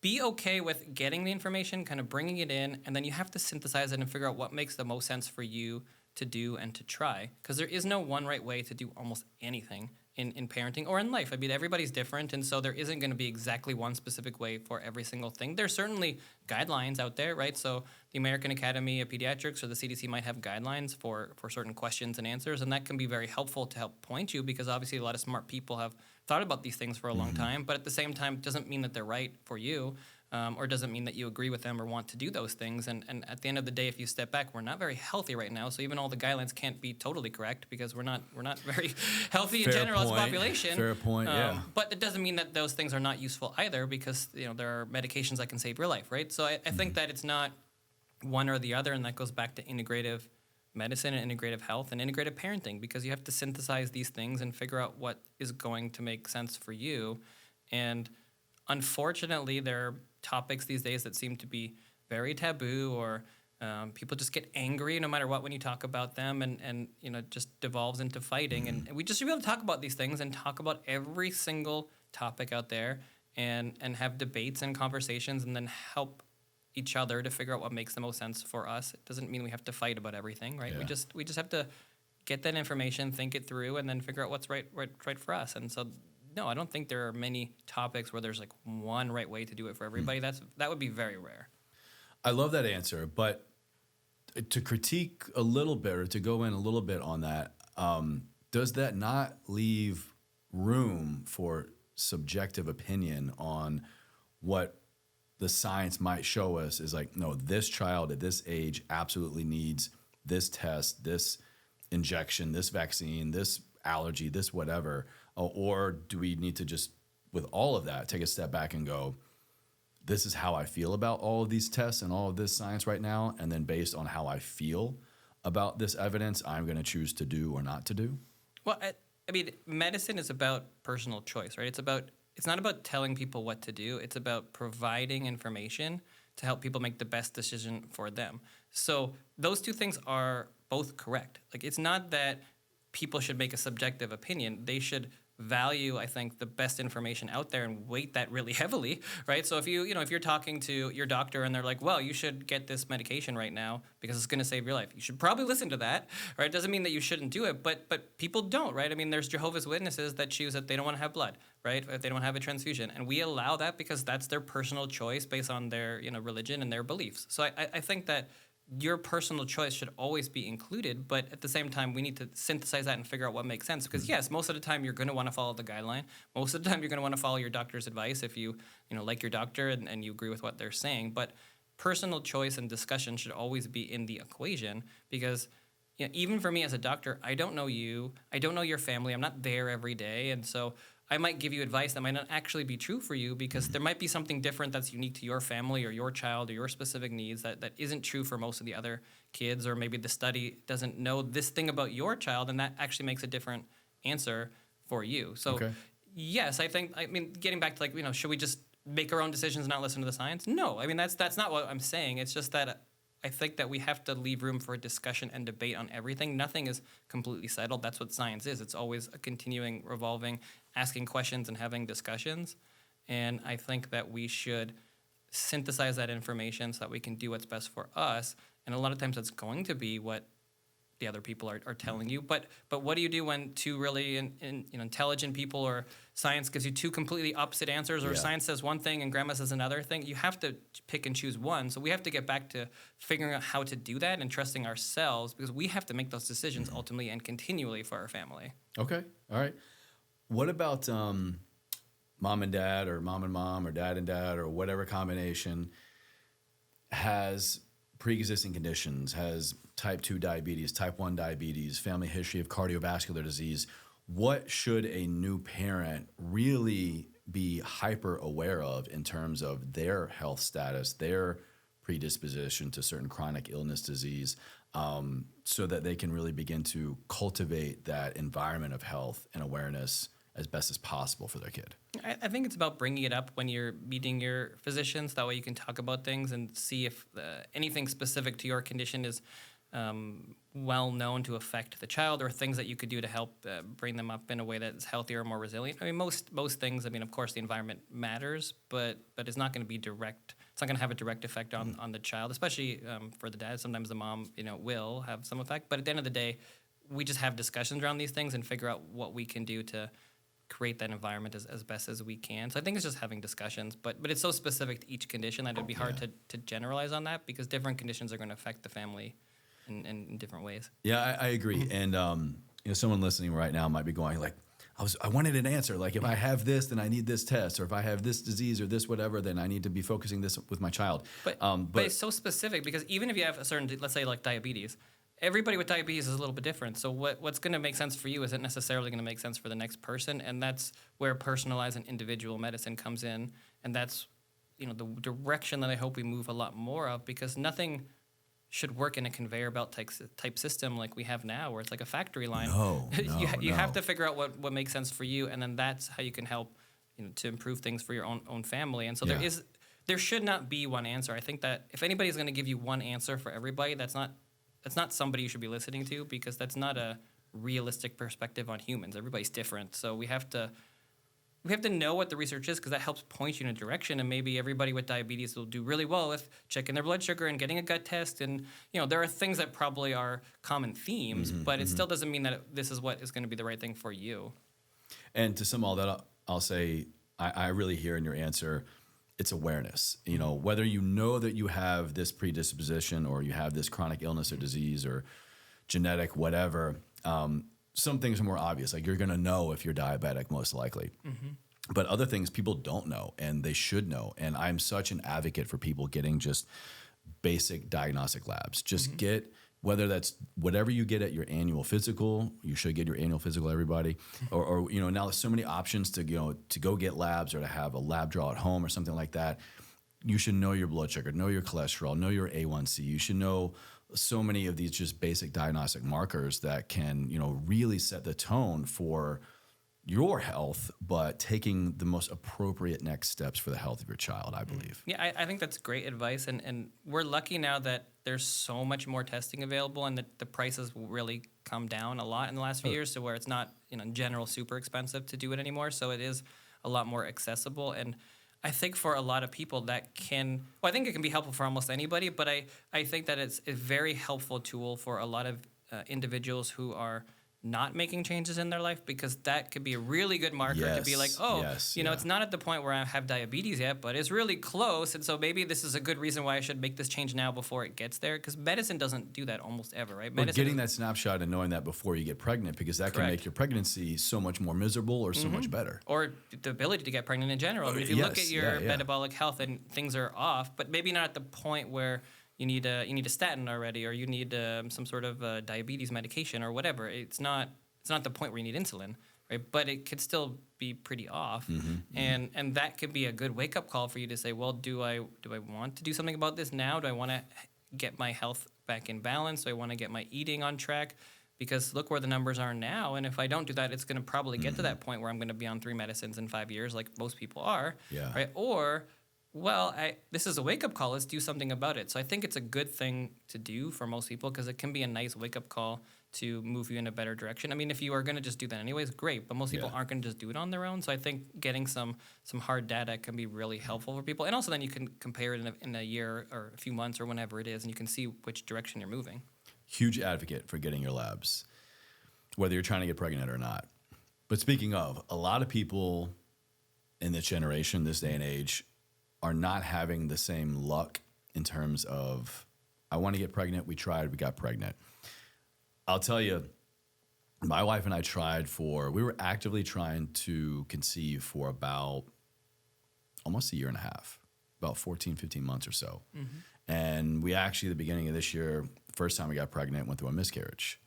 be okay with getting the information, kind of bringing it in, and then you have to synthesize it and figure out what makes the most sense for you to do and to try. Because there is no one right way to do almost anything in parenting or in life. I mean, everybody's different, and so there isn't going to be exactly one specific way for every single thing. There's certainly guidelines out there, right? So the American Academy of Pediatrics or the CDC might have guidelines for certain questions and answers, and that can be very helpful to help point you, because obviously a lot of smart people have thought about these things for a long time, but at the same time, it doesn't mean that they're right for you. Or doesn't mean that you agree with them or want to do those things. And at the end of the day, if you step back, we're not very healthy right now. So even all the guidelines can't be totally correct, because we're not very healthy in general as a population. Fair point, yeah. But it doesn't mean that those things are not useful either, because there are medications that can save your life, right? So I think that it's not one or the other, and that goes back to integrative medicine and integrative health and integrative parenting, because you have to synthesize these things and figure out what is going to make sense for you. And unfortunately, there are topics these days that seem to be very taboo, or people just get angry no matter what when you talk about them, and just devolves into fighting. And we just should be able to talk about these things and talk about every single topic out there, and have debates and conversations, and then help each other to figure out what makes the most sense for us. It doesn't mean we have to fight about everything, right? Yeah. We just have to get that information, think it through, and then figure out what's right for us. And so no, I don't think there are many topics where there's like one right way to do it for everybody. That would be very rare. I love that answer, but to critique a little bit, or to go in a little bit on that, does that not leave room for subjective opinion on what the science might show us is like, no, this child at this age absolutely needs this test, this injection, this vaccine, this allergy, this whatever? Or do we need to just, with all of that, take a step back and go, this is how I feel about all of these tests and all of this science right now, and then based on how I feel about this evidence, I'm going to choose to do or not to do? Well, I mean, medicine is about personal choice, right? It's not about telling people what to do. It's about providing information to help people make the best decision for them. So those two things are both correct. Like, it's not that people should make a subjective opinion. They should value, I think, the best information out there and weight that really heavily, right? So if if you're talking to your doctor and they're like, well, you should get this medication right now because it's going to save your life, you should probably listen to that, right? It doesn't mean that you shouldn't do it, but people don't, right? I mean, there's Jehovah's Witnesses that choose that they don't want to have blood, right? If they don't want to have a transfusion, and we allow that because that's their personal choice based on their religion and their beliefs. So I think that your personal choice should always be included, but at the same time, we need to synthesize that and figure out what makes sense. Because yes, most of the time you're going to want to follow the guideline. Most of the time you're going to want to follow your doctor's advice if you like your doctor and you agree with what they're saying. But personal choice and discussion should always be in the equation, because even for me as a doctor, I don't know you, I don't know your family, I'm not there every day, and so I might give you advice that might not actually be true for you, because there might be something different that's unique to your family or your child or your specific needs that isn't true for most of the other kids, or maybe the study doesn't know this thing about your child, and that actually makes a different answer for you. So yes, I mean, getting back to should we just make our own decisions and not listen to the science? No, I mean, that's not what I'm saying. It's just that I think that we have to leave room for discussion and debate on everything. Nothing is completely settled. That's what science is. It's always a continuing, revolving, asking questions and having discussions. And I think that we should synthesize that information so that we can do what's best for us. And a lot of times it's going to be what the other people are telling you. But what do you do when two really intelligent people, or science gives you two completely opposite answers, or science says one thing and grandma says another thing? You have to pick and choose one. So we have to get back to figuring out how to do that and trusting ourselves, because we have to make those decisions ultimately and continually for our family. Okay. All right. What about mom and dad, or mom and mom, or dad and dad, or whatever combination has pre-existing conditions, has type 2 diabetes, type 1 diabetes, family history of cardiovascular disease? What should a new parent really be hyper aware of in terms of their health status, their predisposition to certain chronic illness, disease, so that they can really begin to cultivate that environment of health and awareness as best as possible for their kid? I think it's about bringing it up when you're meeting your physicians. That way you can talk about things and see if anything specific to your condition is well known to affect the child, or things that you could do to help bring them up in a way that's healthier or more resilient. I mean, most things, I mean, of course, the environment matters, but it's not going to be direct. It's not going to have a direct effect on the child, especially for the dad. Sometimes the mom, will have some effect. But at the end of the day, we just have discussions around these things and figure out what we can do to create that environment as best as we can. So I think it's just having discussions, but it's so specific to each condition that it'd be hard to generalize on that, because different conditions are going to affect the family in different ways. Yeah, I agree. And someone listening right now might be going like, I wanted an answer. Like, if I have this, then I need this test, or if I have this disease or this whatever, then I need to be focusing this with my child. But it's so specific, because even if you have a certain, let's say like diabetes, everybody with diabetes is a little bit different. So what's going to make sense for you isn't necessarily going to make sense for the next person, and that's where personalized and individual medicine comes in. And that's the direction that I hope we move a lot more of, because nothing should work in a conveyor belt type system like we have now, where it's like a factory line. No, you have to figure out what makes sense for you, and then that's how you can help to improve things for your own family. And so there should not be one answer. I think that if anybody's going to give you one answer for everybody, that's not somebody you should be listening to, because that's not a realistic perspective on humans. Everybody's different. So we have to know what the research is, because that helps point you in a direction. And maybe everybody with diabetes will do really well with checking their blood sugar and getting a gut test. And, there are things that probably are common themes, but it still doesn't mean that this is what is going to be the right thing for you. And to sum all that up, I'll say I really hear in your answer, it's awareness. Whether you know that you have this predisposition, or you have this chronic illness or disease or genetic whatever, some things are more obvious. Like, you're going to know if you're diabetic, most likely. But other things people don't know, and they should know. And I'm such an advocate for people getting just basic diagnostic labs. Just get, whether that's whatever you get at your annual physical, you should get your annual physical, everybody. Or now there's so many options to go get labs, or to have a lab draw at home or something like that. You should know your blood sugar, know your cholesterol, know your A1C. You should know so many of these just basic diagnostic markers that can, really set the tone for your health, but taking the most appropriate next steps for the health of your child, I believe. Yeah, I think that's great advice. And we're lucky now that there's so much more testing available, and that the prices will really come down a lot in the last few years, to where it's not, in general, super expensive to do it anymore. So it is a lot more accessible. And I think for a lot of people I think it can be helpful for almost anybody, but I think that it's a very helpful tool for a lot of individuals who are not making changes in their life, because that could be a really good marker to be like, it's not at the point where I have diabetes yet, but it's really close. And so maybe this is a good reason why I should make this change now before it gets there, because medicine doesn't do that almost ever, right? Or getting that snapshot and knowing that before you get pregnant, because that can make your pregnancy so much more miserable, or so much better. Or the ability to get pregnant in general. I mean, if you look at your metabolic health and things are off, but maybe not at the point where you need a statin already, or you need some sort of diabetes medication or whatever. It's not the point where you need insulin, right? But it could still be pretty off, and that could be a good wake up call for you to say, well, do I want to do something about this now? Do I want to get my health back in balance? Do I want to get my eating on track? Because look where the numbers are now, and if I don't do that, it's going to probably get to that point where I'm going to be on 3 medicines in 5 years, like most people are, right? Or Well, this is a wake-up call. Let's do something about it. So I think it's a good thing to do for most people because it can be a nice wake-up call to move you in a better direction. I mean, if you are going to just do that anyways, great. But most people aren't going to just do it on their own. So I think getting some hard data can be really helpful for people. And also then you can compare it in a year or a few months or whenever it is, and you can see which direction you're moving. Huge advocate for getting your labs, whether you're trying to get pregnant or not. But speaking of, a lot of people in this generation, this day and age, are not having the same luck in terms of, I want to get pregnant. We tried, we got pregnant. I'll tell you, my wife and I we were actively trying to conceive for about almost a year and a half, about 14, 15 months or so. Mm-hmm. And we actually, at the beginning of this year, the first time we got pregnant, went through a miscarriage.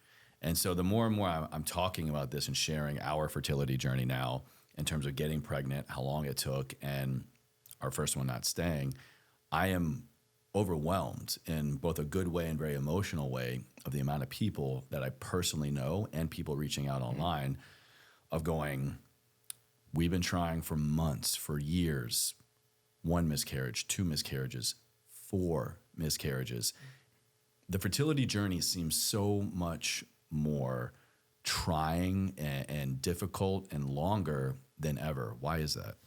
And so the more and more I'm talking about this and sharing our fertility journey now in terms of getting pregnant, how long it took, and our first one not staying, I am overwhelmed in both a good way and very emotional way of the amount of people that I personally know and people reaching out online of going, we've been trying for months, for years, 1 miscarriage, 2 miscarriages, 4 miscarriages. The fertility journey seems so much more trying and difficult and longer than ever. Why is that?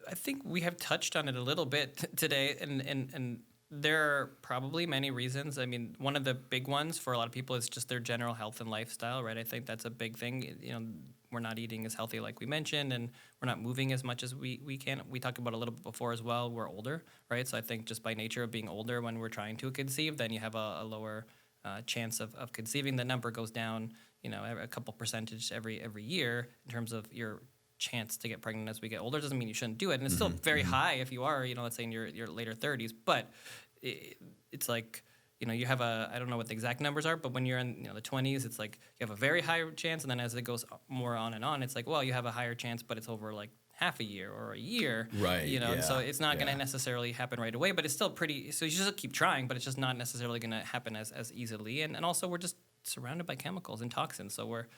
I think we have touched on it a little bit today, and there are probably many reasons. I mean, one of the big ones for a lot of people is just their general health and lifestyle, right? I think that's a big thing. You know, we're not eating as healthy like we mentioned, and we're not moving as much as we can. We talked about a little bit before as well. We're older, right? So I think just by nature of being older when we're trying to conceive, then you have a lower chance of conceiving. The number goes down, you know, a couple percentage every year in terms of your chance to get pregnant as we get older. Doesn't mean you shouldn't do it, and it's still very high if you are, you know, let's say in your later 30s. But it's like, you know, you have I don't know what the exact numbers are, but when you're in, you know, the 20s, it's like you have a very high chance, and then as it goes more on and on, it's like, well, you have a higher chance, but it's over like half a year or a year, right? You know, yeah, so it's not going to necessarily happen right away, but it's still pretty. So you just keep trying, but it's just not necessarily going to happen as easily. And also we're just surrounded by chemicals and toxins, so we're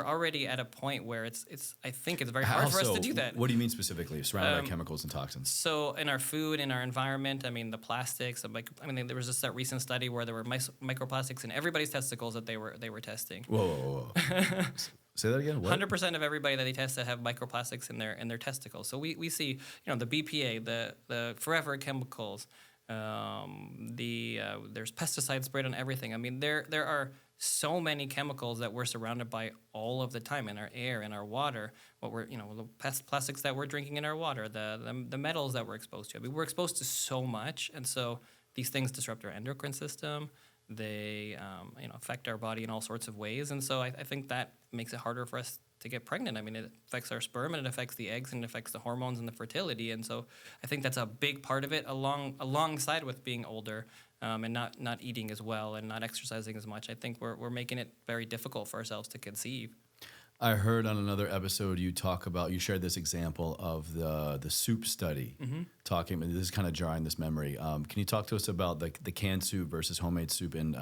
already at a point where it's I think it's very hard for us to do that. What do you mean specifically, surrounded by chemicals and toxins? So in our food, in our environment, I mean the plastics. I mean there was just that recent study where there were microplastics in everybody's testicles that they were testing. Whoa. Say that again. What? 100% of everybody that they tested have microplastics in their testicles. So we see, you know, the BPA, the forever chemicals, there's pesticides sprayed on everything. I mean there are so many chemicals that we're surrounded by all of the time in our air, in our water, the plastics that we're drinking in our water, the metals that we're exposed to. I mean, we're exposed to so much, and so these things disrupt our endocrine system. They affect our body in all sorts of ways, and so I think that makes it harder for us to get pregnant. I mean, it affects our sperm, and it affects the eggs, and it affects the hormones and the fertility, and so I think that's a big part of it, alongside with being older. And not eating as well and not exercising as much. I think we're making it very difficult for ourselves to conceive. I heard on another episode you shared this example of the soup study. Mm-hmm. This is kind of jarring this memory. Can you talk to us about the canned soup versus homemade soup and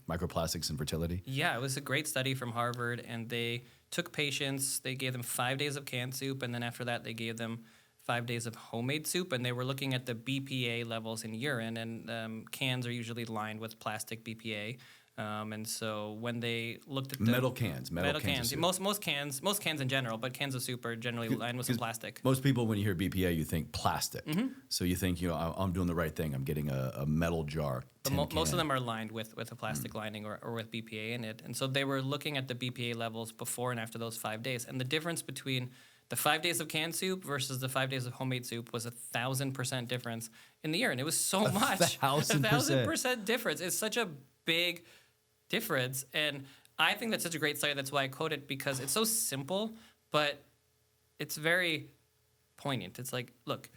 microplastics and fertility? Yeah, it was a great study from Harvard, and they took patients, they gave them 5 days of canned soup, and then after that they gave them 5 days of homemade soup, and they were looking at the BPA levels in urine, and cans are usually lined with plastic BPA. And so when they looked at the metal cans. Most cans in general, but cans of soup are generally lined with some plastic. Most people, when you hear BPA, you think plastic. Mm-hmm. So you think, I'm doing the right thing. I'm getting a metal jar. But most of them are lined with a plastic lining or with BPA in it. And so they were looking at the BPA levels before and after those 5 days. And the difference between the 5 days of canned soup versus the 5 days of homemade soup was 1,000% difference in the urine. It was so much. 1,000% difference. It's such a big difference. And I think that's such a great study. That's why I quote it, because it's so simple, but it's very poignant. It's like, look,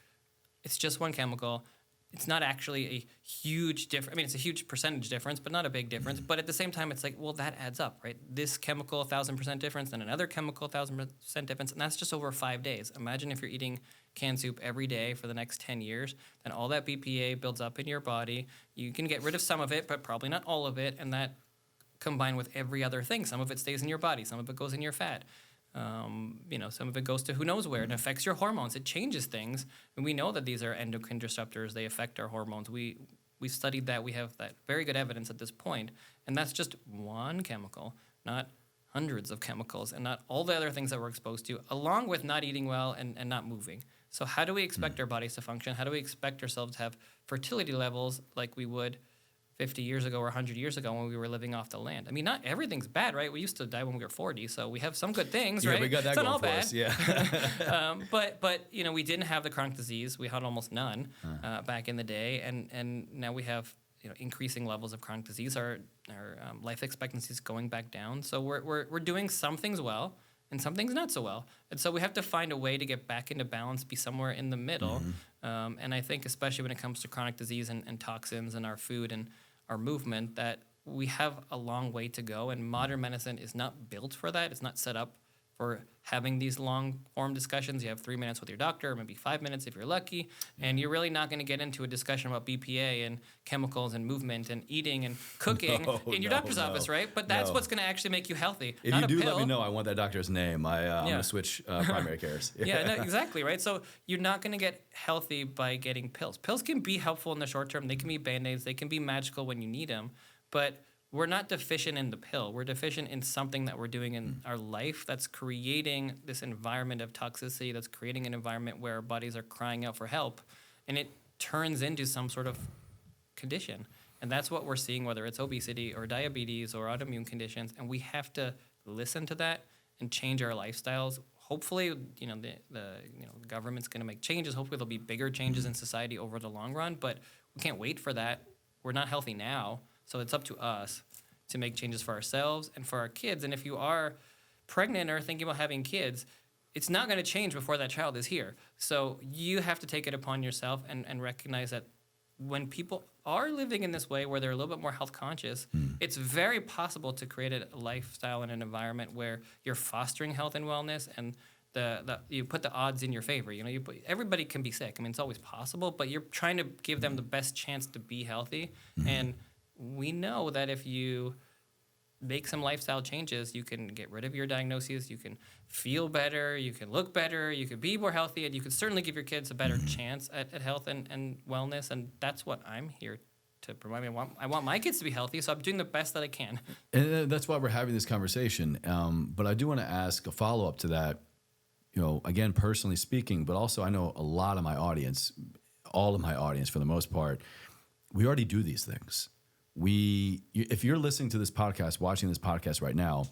it's just one chemical. It's not actually a huge difference. I mean, it's a huge percentage difference, but not a big difference. But at the same time, it's like, well, that adds up, right? This chemical, 1,000% difference, then another chemical, 1,000% difference, and that's just over 5 days. Imagine if you're eating canned soup every day for the next 10 years, then all that BPA builds up in your body. You can get rid of some of it, but probably not all of it, and that combined with every other thing. Some of it stays in your body, some of it goes in your fat. Some of it goes to who knows where. It affects your hormones. It changes things. And we know that these are endocrine disruptors. They affect our hormones. We've studied that. We have that very good evidence at this point. And that's just one chemical, not hundreds of chemicals, and not all the other things that we're exposed to, along with not eating well and not moving. So how do we expect our bodies to function? How do we expect ourselves to have fertility levels like we would 50 years ago or 100 years ago when we were living off the land? I mean, not everything's bad, right? We used to die when we were 40, so we have some good things, right? Yeah, we got that it's not going all for bad. us, yeah. But we didn't have the chronic disease. We had almost none back in the day, and now we have increasing levels of chronic disease. Our life expectancy is going back down. So we're doing some things well and some things not so well. And so we have to find a way to get back into balance, be somewhere in the middle. And I think especially when it comes to chronic disease and toxins and our food and our movement, that we have a long way to go. And modern medicine is not built for that. It's not set up for having these long-form discussions. You have 3 minutes with your doctor, or maybe 5 minutes if you're lucky, and you're really not going to get into a discussion about BPA and chemicals and movement and eating and cooking in your doctor's office, right? But that's what's going to actually make you healthy. If not you a do, pill. let me know. I want that doctor's name. I'm going to switch primary cares. Yeah, exactly, right? So you're not going to get healthy by getting pills. Pills can be helpful in the short term. They can be Band-Aids. They can be magical when you need them. But we're not deficient in the pill. We're deficient in something that we're doing in our life that's creating this environment of toxicity, that's creating an environment where our bodies are crying out for help, and it turns into some sort of condition. And that's what we're seeing, whether it's obesity or diabetes or autoimmune conditions, and we have to listen to that and change our lifestyles. Hopefully, the government's going to make changes. Hopefully there'll be bigger changes in society over the long run, but we can't wait for that. We're not healthy now. So it's up to us to make changes for ourselves and for our kids. And if you are pregnant or thinking about having kids, it's not going to change before that child is here. So you have to take it upon yourself and recognize that when people are living in this way where they're a little bit more health conscious, it's very possible to create a lifestyle and an environment where you're fostering health and wellness, and you put the odds in your favor. Everybody can be sick. I mean, it's always possible, but you're trying to give them the best chance to be healthy. And we know that if you make some lifestyle changes, you can get rid of your diagnoses, you can feel better, you can look better, you can be more healthy, and you can certainly give your kids a better chance at health and wellness. And that's what I'm here to provide. I want my kids to be healthy, so I'm doing the best that I can. And that's why we're having this conversation. But I do want to ask a follow-up to that, again, personally speaking, but also I know a lot of my audience, all of my audience for the most part, we already do these things. If you're listening to this podcast, watching this podcast right now,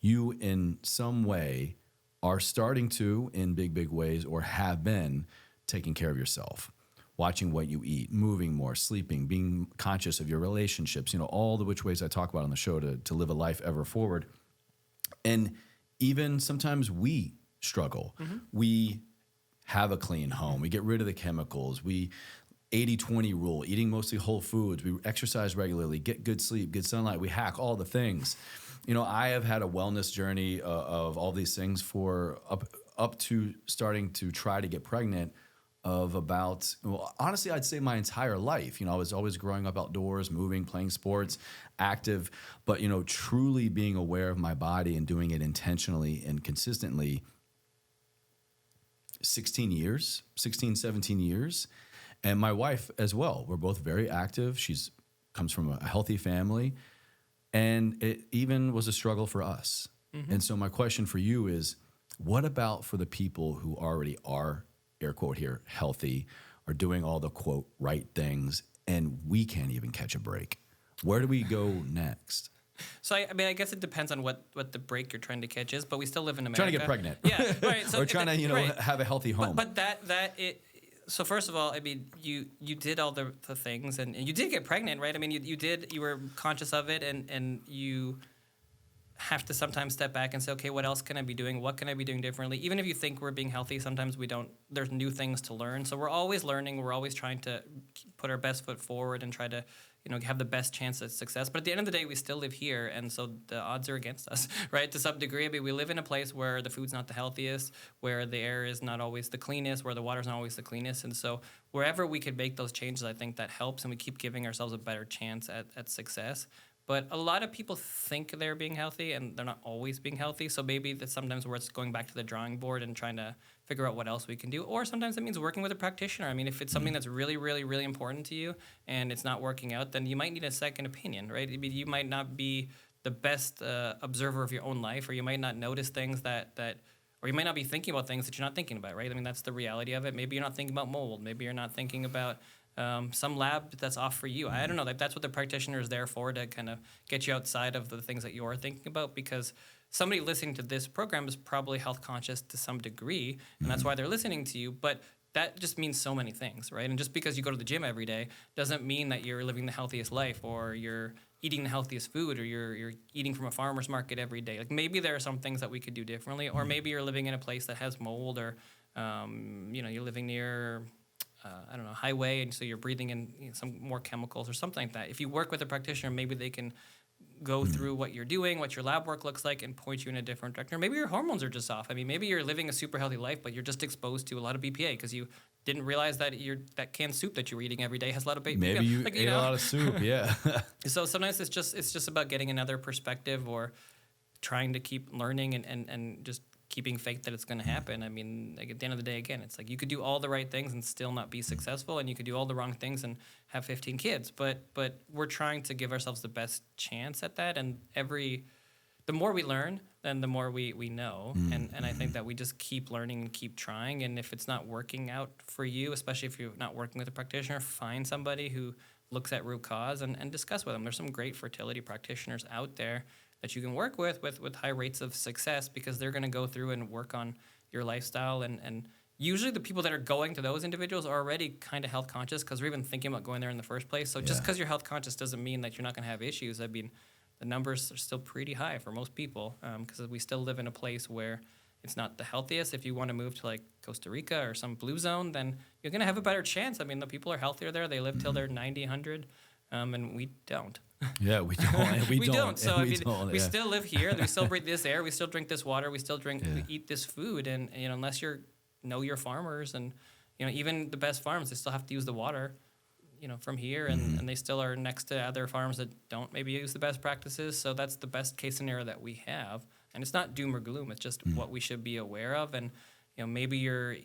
you in some way are starting to, in big ways, or have been taking care of yourself, watching what you eat, moving more, sleeping, being conscious of your relationships, all the which ways I talk about on the show to live a life ever forward. And even sometimes we struggle. We have a clean home. We get rid of the chemicals. We 80-20 rule, eating mostly whole foods. We exercise regularly, get good sleep, good sunlight. We hack all the things. I have had a wellness journey of all these things for up to starting to try to get pregnant of about, honestly, I'd say my entire life. I was always growing up outdoors, moving, playing sports, active, but, truly being aware of my body and doing it intentionally and consistently 17 years. And my wife as well. We're both very active. She's comes from a healthy family. And it even was a struggle for us. And so my question for you is, what about for the people who already are, air quote here, healthy, are doing all the, quote, right things, and we can't even catch a break? Where do we go next? So, I guess it depends on what the break you're trying to catch is, but we still live in America. Trying to get pregnant. Yeah, right. So or trying to, have a healthy home. But so first of all, you did all the things, and you did get pregnant, right? You were conscious of it, and you have to sometimes step back and say, okay, what else can I be doing? What can I be doing differently? Even if you think we're being healthy, sometimes we don't. There's new things to learn. So we're always learning. We're always trying to put our best foot forward and try to, have the best chance at success. But at the end of the day, we still live here, and so the odds are against us, right? To some degree, we live in a place where the food's not the healthiest, where the air is not always the cleanest, where the water's not always the cleanest. And so wherever we could make those changes, I think that helps, and we keep giving ourselves a better chance at success. But a lot of people think they're being healthy, and they're not always being healthy. So maybe that's sometimes where it's going back to the drawing board and trying to figure out what else we can do. Or sometimes it means working with a practitioner. I mean, if it's something that's really, really, really important to you and it's not working out, then you might need a second opinion, right? I mean, you might not be the best observer of your own life, or you might not notice things or you might not be thinking about things that you're not thinking about, right? I mean, that's the reality of it. Maybe you're not thinking about mold. Maybe you're not thinking about some lab that's off for you. I don't know. Like, that's what the practitioner is there for, to kind of get you outside of the things that you're thinking about, because somebody listening to this program is probably health conscious to some degree, and that's why they're listening to you. But that just means so many things, right? And just because you go to the gym every day doesn't mean that you're living the healthiest life, or you're eating the healthiest food, or you're eating from a farmer's market every day. Like, maybe there are some things that we could do differently, or maybe you're living in a place that has mold, or you're living near I don't know, highway, and so you're breathing in some more chemicals or something like that. If you work with a practitioner, maybe they can go through what you're doing, what your lab work looks like, and point you in a different direction. Or maybe your hormones are just off. I mean, maybe you're living a super healthy life, but you're just exposed to a lot of BPA because you didn't realize that that canned soup that you're eating every day has a lot of BPA. Maybe you ate a lot of soup, yeah. So sometimes it's just about getting another perspective, or trying to keep learning and just keeping faith that it's going to happen. I mean, like, at the end of the day, again, it's like you could do all the right things and still not be successful, and you could do all the wrong things and have 15 kids. But we're trying to give ourselves the best chance at that. And the more we learn, then the more we know. And I think that we just keep learning and keep trying. And if it's not working out for you, especially if you're not working with a practitioner, find somebody who looks at root cause and discuss with them. There's some great fertility practitioners out there that you can work with high rates of success, because they're going to go through and work on your lifestyle. And usually the people that are going to those individuals are already kind of health conscious, because they're even thinking about going there in the first place. So just because you're health conscious doesn't mean that you're not going to have issues. I mean, the numbers are still pretty high for most people, because we still live in a place where it's not the healthiest. If you want to move to like Costa Rica or some blue zone, then you're going to have a better chance. I mean, the people are healthier there. They live till they're 90, 100, and we don't. Yeah, we don't. We don't. So we still live here. We still breathe this air. We still drink this water. We still we eat this food. And unless know your farmers, and even the best farms, they still have to use the water, from here, and they still are next to other farms that don't maybe use the best practices. So that's the best case scenario that we have. And it's not doom or gloom. It's just what we should be aware of. And maybe you're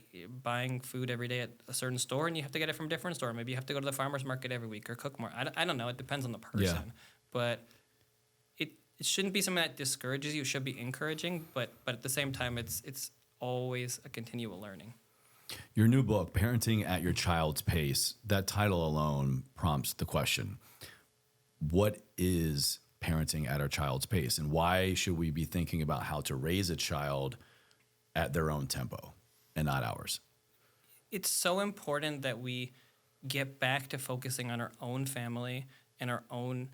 buying food every day at a certain store, and you have to get it from a different store. Maybe you have to go to the farmer's market every week or cook more. I don't know. It depends on the person. Yeah. But it shouldn't be something that discourages you. It should be encouraging. But at the same time, it's always a continual learning. Your new book, Parenting at Your Child's Pace, that title alone prompts the question, what is parenting at our child's pace? And why should we be thinking about how to raise a child at their own tempo and not ours? It's so important that we get back to focusing on our own family and our own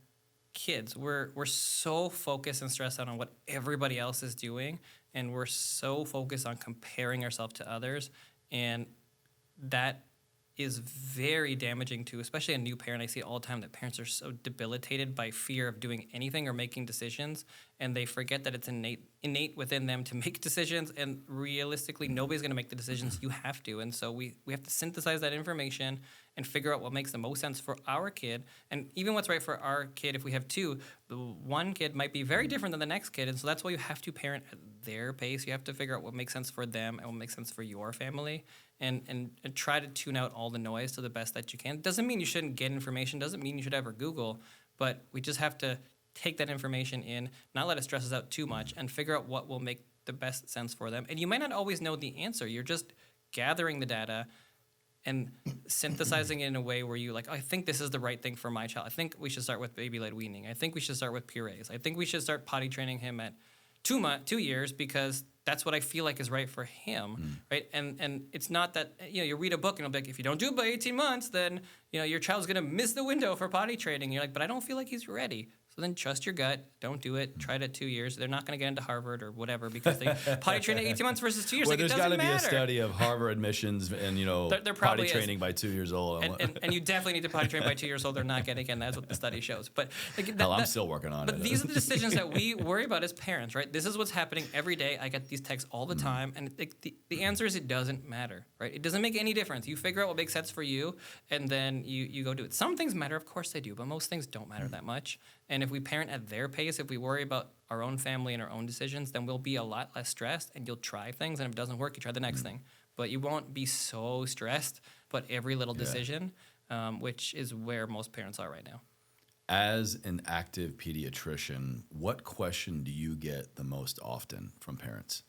kids. We're so focused and stressed out on what everybody else is doing, and we're so focused on comparing ourselves to others, and that is very damaging to, especially a new parent. I see it all the time, that parents are so debilitated by fear of doing anything or making decisions, and they forget that it's innate within them to make decisions, and realistically, nobody's going to make the decisions. You have to. And so we have to synthesize that information and figure out what makes the most sense for our kid, and even what's right for our kid. If we have two, the one kid might be very different than the next kid, and so that's why you have to parent at their pace. You have to figure out what makes sense for them and what makes sense for your family, and try to tune out all the noise to the best that you can. Doesn't mean you shouldn't get information, doesn't mean you should ever Google, but we just have to take that information in, not let it stress us out too much, and figure out what will make the best sense for them. And you might not always know the answer. You're just gathering the data and synthesizing it in a way where you I think this is the right thing for my child. I think we should start with baby-led weaning. I think we should start with purees. I think we should start potty training him at 2 years, because that's what I feel like is right for him, right? And it's not that, you read a book and it'll be like, if you don't do it by 18 months, then, your child's going to miss the window for potty training. You're like, but I don't feel like he's ready. So then trust your gut. Don't do it. Try it at 2 years. They're not going to get into Harvard or whatever because they potty train at 18 months versus 2 years. Well, there's got to be a matter. Study of Harvard admissions and, there potty is. training by 2 years old. And you definitely need to potty train by 2 years old. They're not getting in. That's what the study shows. But I'm still working on it. But these are the decisions that we worry about as parents, right? This is what's happening every day. I get these texts all the time. And the answer is it doesn't matter, right? It doesn't make any difference. You figure out what makes sense for you, and then you go do it. Some things matter. Of course they do. But most things don't matter that much. And if we parent at their pace, if we worry about our own family and our own decisions, then we'll be a lot less stressed, and you'll try things. And if it doesn't work, you try the next thing. But you won't be so stressed about every little decision, which is where most parents are right now. As an active pediatrician, what question do you get the most often from parents?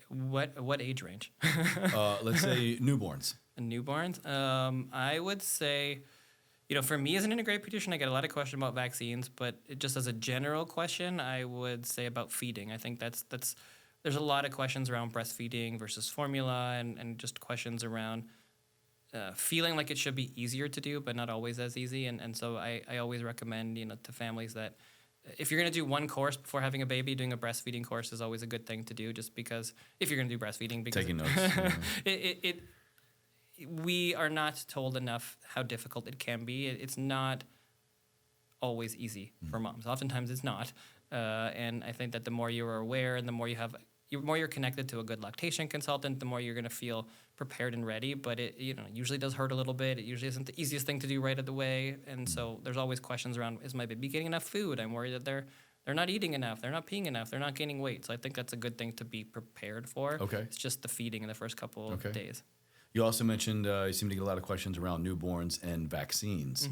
What age range? Let's say newborns. Newborns. I would say, for me as an integrative pediatrician, I get a lot of questions about vaccines, but just as a general question, I would say about feeding. I think that's there's a lot of questions around breastfeeding versus formula, and just questions around feeling like it should be easier to do, but not always as easy. And so I always recommend, to families that if you're going to do one course before having a baby, doing a breastfeeding course is always a good thing to do, just because if you're going to do breastfeeding, because Taking notes. We are not told enough how difficult it can be. It's not always easy for moms. Oftentimes it's not. And I think that the more you're aware and the more you're connected to a good lactation consultant, the more you're going to feel prepared and ready. But it usually does hurt a little bit. It usually isn't the easiest thing to do right at the way. And so there's always questions around, is my baby getting enough food? I'm worried that they're not eating enough. They're not peeing enough. They're not gaining weight. So I think that's a good thing to be prepared for. Okay. It's just the feeding in the first couple of days. You also mentioned you seem to get a lot of questions around newborns and vaccines.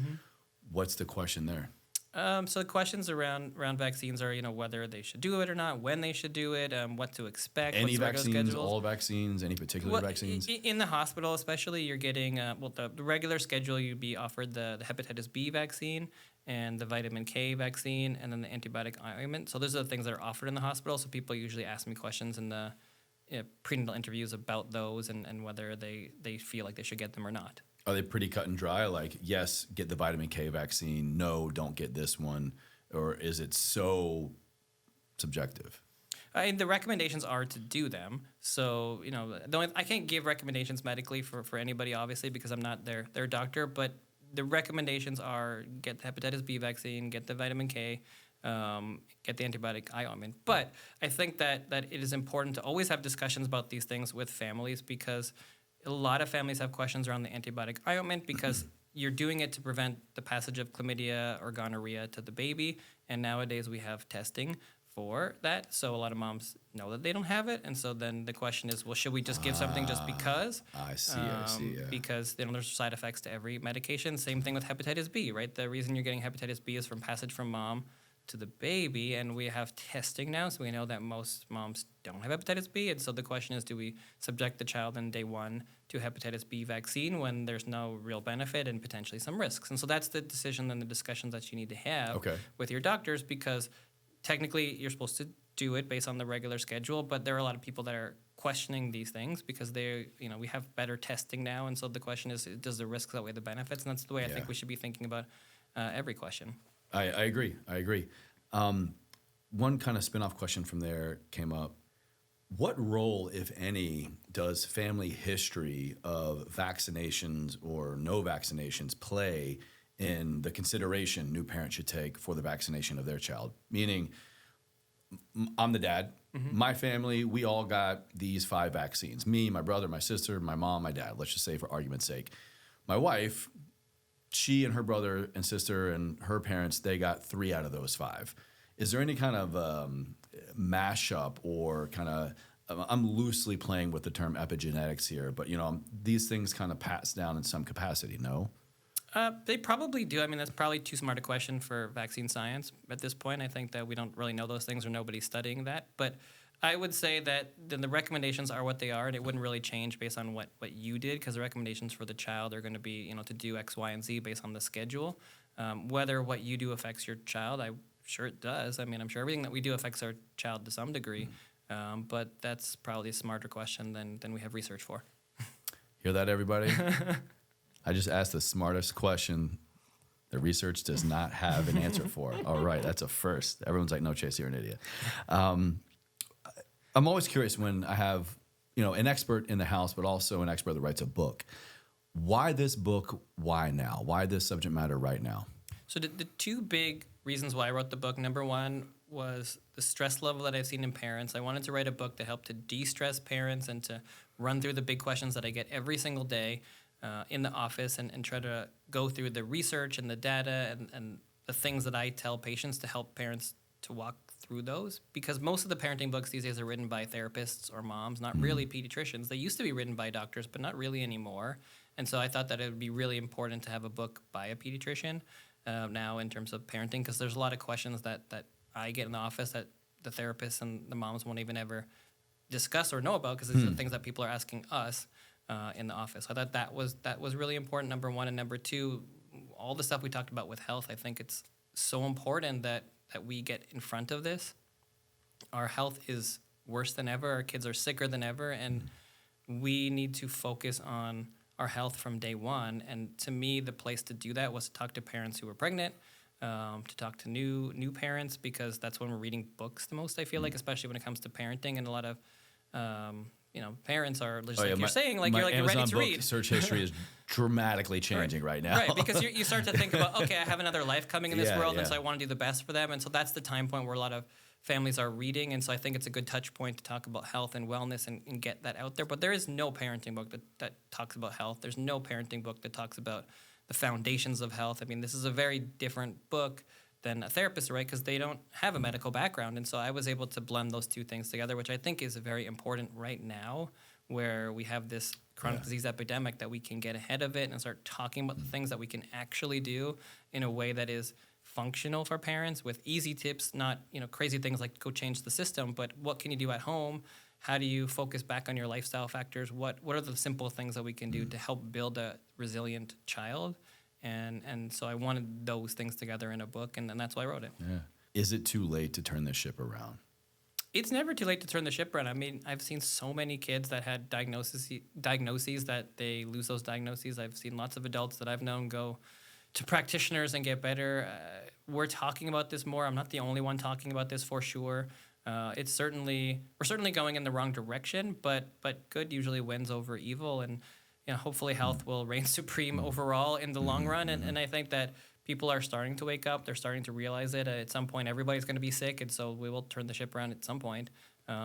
What's the question there? So the questions around vaccines are, whether they should do it or not, when they should do it, what to expect. Any what's the regular vaccines, schedules. all vaccines, any particular vaccines? In the hospital especially, you're getting, the regular schedule, you'd be offered the hepatitis B vaccine and the vitamin K vaccine and then the antibiotic ointment. So those are the things that are offered in the hospital. So people usually ask me questions in the prenatal interviews about those and whether they feel like they should get them or not. Are they pretty cut and dry? Like, yes, get the vitamin K vaccine. No, don't get this one. Or is it so subjective? The recommendations are to do them. So, I can't give recommendations medically for anybody, obviously, because I'm not their doctor. But the recommendations are get the hepatitis B vaccine, get the vitamin K, get the antibiotic ointment. But I think that it is important to always have discussions about these things with families, because a lot of families have questions around the antibiotic ointment because you're doing it to prevent the passage of chlamydia or gonorrhea to the baby. And nowadays we have testing for that. So a lot of moms know that they don't have it. And so then the question is, well, should we just give something just because? I see, yeah. Because there's side effects to every medication. Same thing with hepatitis B, right? The reason you're getting hepatitis B is from passage from mom to the baby, and we have testing now, so we know that most moms don't have hepatitis B. And so the question is, do we subject the child in day one to hepatitis B vaccine when there's no real benefit and potentially some risks? And so that's the decision and the discussions that you need to have with your doctors, because technically you're supposed to do it based on the regular schedule, but there are a lot of people that are questioning these things because we have better testing now. And so the question is, does the risks outweigh the benefits? And that's the way I think we should be thinking about every question. I agree. One kind of spin-off question from there came up. What role, if any, does family history of vaccinations or no vaccinations play in the consideration new parents should take for the vaccination of their child? Meaning, I'm the dad. My family, we all got these 5 vaccines. Me, my brother, my sister, my mom, my dad. Let's just say for argument's sake. My wife, she and her brother and sister and her parents, they got 3 out of those 5. Is there any kind of mashup or kind of, I'm loosely playing with the term epigenetics here, but these things kind of pass down in some capacity, no? They probably do. I mean, that's probably too smart a question for vaccine science at this point. I think that we don't really know those things or nobody's studying that. But I would say that the recommendations are what they are, and it wouldn't really change based on what you did, because the recommendations for the child are going to be, to do X, Y, and Z based on the schedule. Whether what you do affects your child, I'm sure it does. I mean, I'm sure everything that we do affects our child to some degree, but that's probably a smarter question than we have research for. Hear that, everybody? I just asked the smartest question the research does not have an answer for. All right, that's a first. Everyone's like, no, Chase, you're an idiot. I'm always curious when I have, an expert in the house, but also an expert that writes a book. Why this book? Why now? Why this subject matter right now? So the 2 big reasons why I wrote the book, number one was the stress level that I've seen in parents. I wanted to write a book to help to de-stress parents and to run through the big questions that I get every single day in the office and try to go through the research and the data and the things that I tell patients to help parents to walk through those, because most of the parenting books these days are written by therapists or moms, not really pediatricians. They used to be written by doctors, but not really anymore. And so I thought that it would be really important to have a book by a pediatrician now in terms of parenting, because there's a lot of questions that I get in the office that the therapists and the moms won't even ever discuss or know about, because it's the things that people are asking us in the office. So I thought that was really important, number one. And number two, all the stuff we talked about with health, I think it's so important that we get in front of this. Our health is worse than ever. Our kids are sicker than ever, and we need to focus on our health from day one. And to me, the place to do that was to talk to parents who were pregnant, to talk to new parents, because that's when we're reading books the most, I feel like, especially when it comes to parenting. And a lot of parents are just you're saying, like you're Amazon ready to book read. search history is dramatically changing right now. Right, because you start to think about, okay, I have another life coming in this world, and so I want to do the best for them. And so that's the time point where a lot of families are reading. And so I think it's a good touch point to talk about health and wellness and get that out there. But there is no parenting book that talks about health. There's no parenting book that talks about the foundations of health. I mean, this is a very different book than a therapist, right? Because they don't have a medical background. And so I was able to blend those two things together, which I think is very important right now, where we have this chronic disease epidemic, that we can get ahead of it and start talking about the things that we can actually do in a way that is functional for parents, with easy tips, not crazy things like go change the system, but what can you do at home? How do you focus back on your lifestyle factors? What are the simple things that we can do to help build a resilient child? And so I wanted those things together in a book, and that's why I wrote it. Yeah. Is it too late to turn this ship around? It's never too late to turn the ship around. I mean, I've seen so many kids that had diagnoses that they lose those diagnoses. I've seen lots of adults that I've known go to practitioners and get better. We're talking about this more. I'm not the only one talking about this, for sure. We're certainly going in the wrong direction, but good usually wins over evil, and hopefully health will reign supreme overall in the long run. And I think that people are starting to wake up. They're starting to realize it. At some point, everybody's going to be sick, and so we will turn the ship around at some point,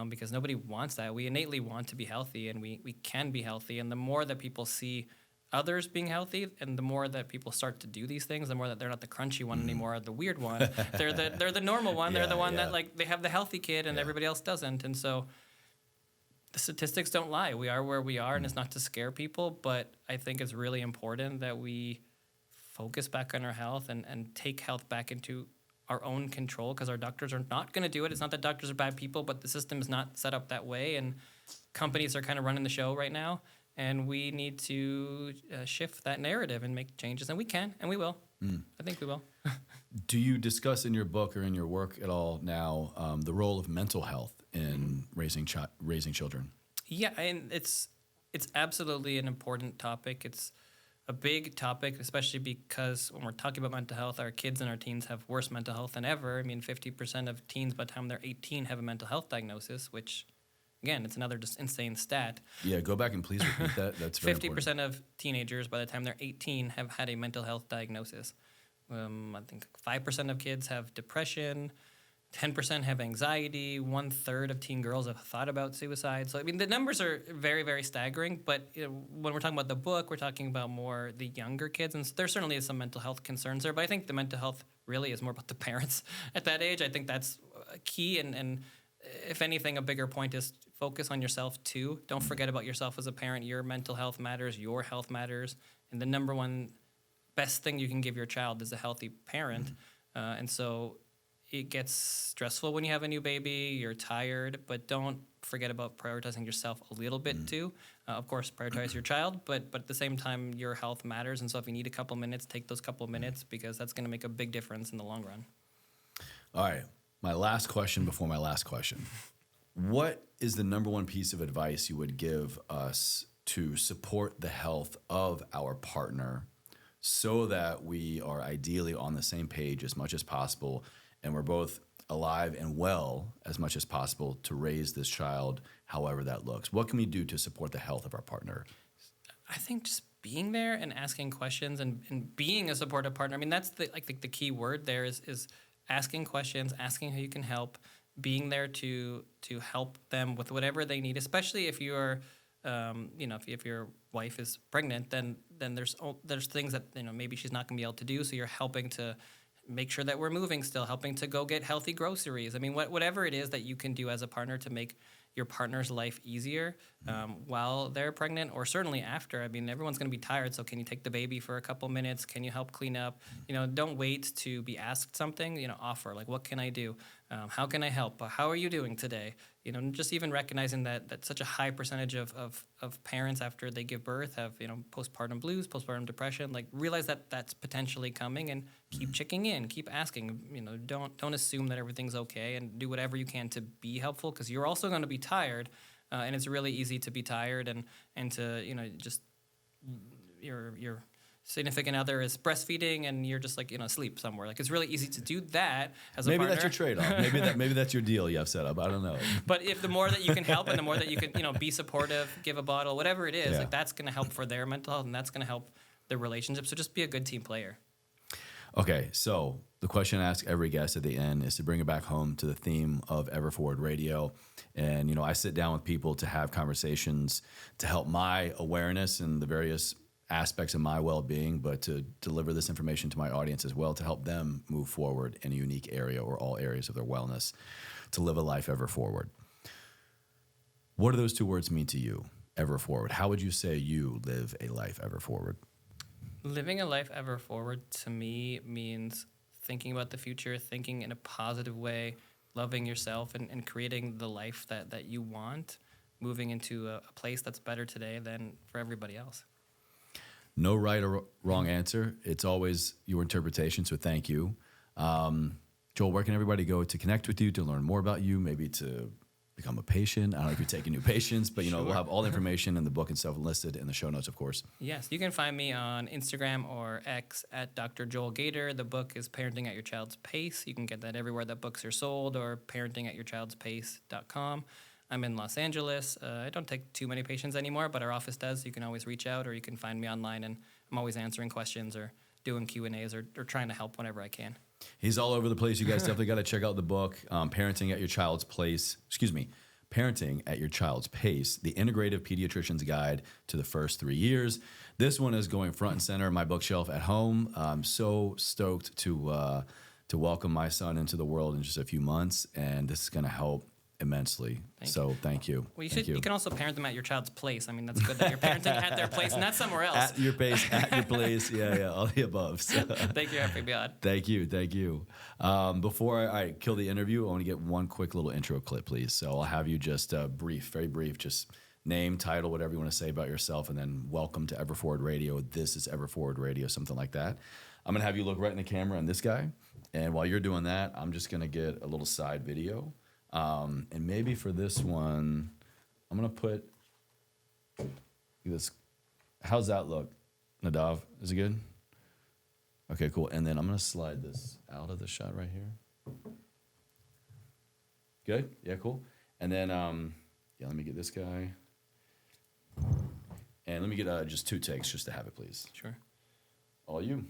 because nobody wants that. We innately want to be healthy, and we can be healthy. And the more that people see others being healthy, and the more that people start to do these things, the more that they're not the crunchy one anymore, or the weird one. They're the normal one. They're the one that, like, they have the healthy kid and everybody else doesn't. And so the statistics don't lie. We are where we are, and it's not to scare people, but I think it's really important that we focus back on our health and take health back into our own control, because our doctors are not going to do it. It's not that doctors are bad people, but the system is not set up that way, and companies are kind of running the show right now. And we need to shift that narrative and make changes. And we can, and we will. I think we will. Do you discuss in your book or in your work at all now the role of mental health in raising children? Yeah, and it's absolutely an important topic. It's a big topic, especially because when we're talking about mental health, our kids and our teens have worse mental health than ever. I mean, 50% of teens by the time they're 18 have a mental health diagnosis, which, again, it's another just insane stat. Yeah, go back and please repeat that. That's very 50% of teenagers by the time they're 18 have had a mental health diagnosis. I think 5% of kids have depression, 10% have anxiety, 1/3 of teen girls have thought about suicide. So, I mean, the numbers are very, very staggering. But when we're talking about the book, we're talking about more the younger kids. And so there certainly is some mental health concerns there. But I think the mental health really is more about the parents at that age. I think that's key. And if anything, a bigger point is focus on yourself too. Don't forget about yourself as a parent. Your mental health matters. Your health matters. And the number one best thing you can give your child is a healthy parent. And so it gets stressful when you have a new baby. You're tired, but don't forget about prioritizing yourself a little bit too. Of course, prioritize your child, but at the same time, your health matters. And so if you need a couple minutes, take those couple minutes, because that's going to make a big difference in the long run. All right. My last question before my last question. What is the number one piece of advice you would give us to support the health of our partner so that we are ideally on the same page as much as possible and we're both alive and well as much as possible to raise this child however that looks? What can we do to support the health of our partner? I think just being there and asking questions and being a supportive partner. I mean, that's the key word there is asking questions, asking how you can help, being there to help them with whatever they need, especially if you're, if your wife is pregnant, then there's things that maybe she's not going to be able to do, so you're helping to make sure that we're moving still, helping to go get healthy groceries. I mean, whatever it is that you can do as a partner to make your partner's life easier while they're pregnant or certainly after. I mean, everyone's going to be tired, so can you take the baby for a couple minutes? Can you help clean up? Don't wait to be asked something. Offer, like, what can I do? How can I help? How are you doing today? Just even recognizing that such a high percentage of parents after they give birth have, postpartum blues, postpartum depression. Like, realize that that's potentially coming and keep checking in, keep asking. Don't assume that everything's okay, and do whatever you can to be helpful, because you're also going to be tired, and it's really easy to be tired and to just your significant other is breastfeeding and you're just like asleep somewhere. Like, it's really easy to do that as a Maybe partner. that's your trade-off. Maybe that's your deal you have set up. I don't know. But if the more that you can help and the more that you can be supportive, give a bottle, whatever it is, like, that's going to help for their mental health and that's going to help their relationship. So just be a good team player. Okay, so the question I ask every guest at the end is to bring it back home to the theme of Ever Forward Radio. And, I sit down with people to have conversations to help my awareness and the various aspects of my well-being, but to deliver this information to my audience as well to help them move forward in a unique area or all areas of their wellness to live a life ever forward. What do those two words mean to you, ever forward? How would you say you live a life ever forward? Living a life ever forward to me means thinking about the future, thinking in a positive way, loving yourself and creating the life that you want, moving into a place that's better today than for everybody else. No right or wrong answer. It's always your interpretation, so thank you. Joel, where can everybody go to connect with you, to learn more about you, maybe to become a patient? I don't know if you're taking new patients, but Sure. we'll have all the information in the book and stuff listed in the show notes, of course. Yes, you can find me on Instagram or X at Dr. Joel Gator. The book is Parenting at Your Child's Pace. You can get that everywhere that books are sold, or parentingatyourchildspace.com. I'm in Los Angeles. I don't take too many patients anymore, but our office does. You can always reach out, or you can find me online, and I'm always answering questions or doing Q&As or trying to help whenever I can. He's all over the place. You guys definitely got to check out the book, Parenting at Your Child's Pace. Parenting at Your Child's Pace, the integrative pediatrician's guide to the first 3 years. This one is going front and center on my bookshelf at home. I'm so stoked to welcome my son into the world in just a few months, and this is going to help immensely. Thank you. Well, you can also parent them at your child's place. I mean, that's good that you're parenting at their place, not somewhere else. At your pace, at your place. Yeah, all the above. So. Thank you for having me on. Thank you. Before I kill the interview, I want to get one quick little intro clip, please. So I'll have you just very brief, just name, title, whatever you want to say about yourself, and then welcome to Ever Forward Radio. This is Ever Forward Radio, something like that. I'm going to have you look right in the camera on this guy. And while you're doing that, I'm just going to get a little side video. And maybe for this one, I'm going to put this. How's that look, Nadav? Is it good? Okay, cool. And then I'm going to slide this out of the shot right here. Good? Yeah, cool. And then, let me get this guy. And let me get just 2 takes just to have it, please. Sure. All you.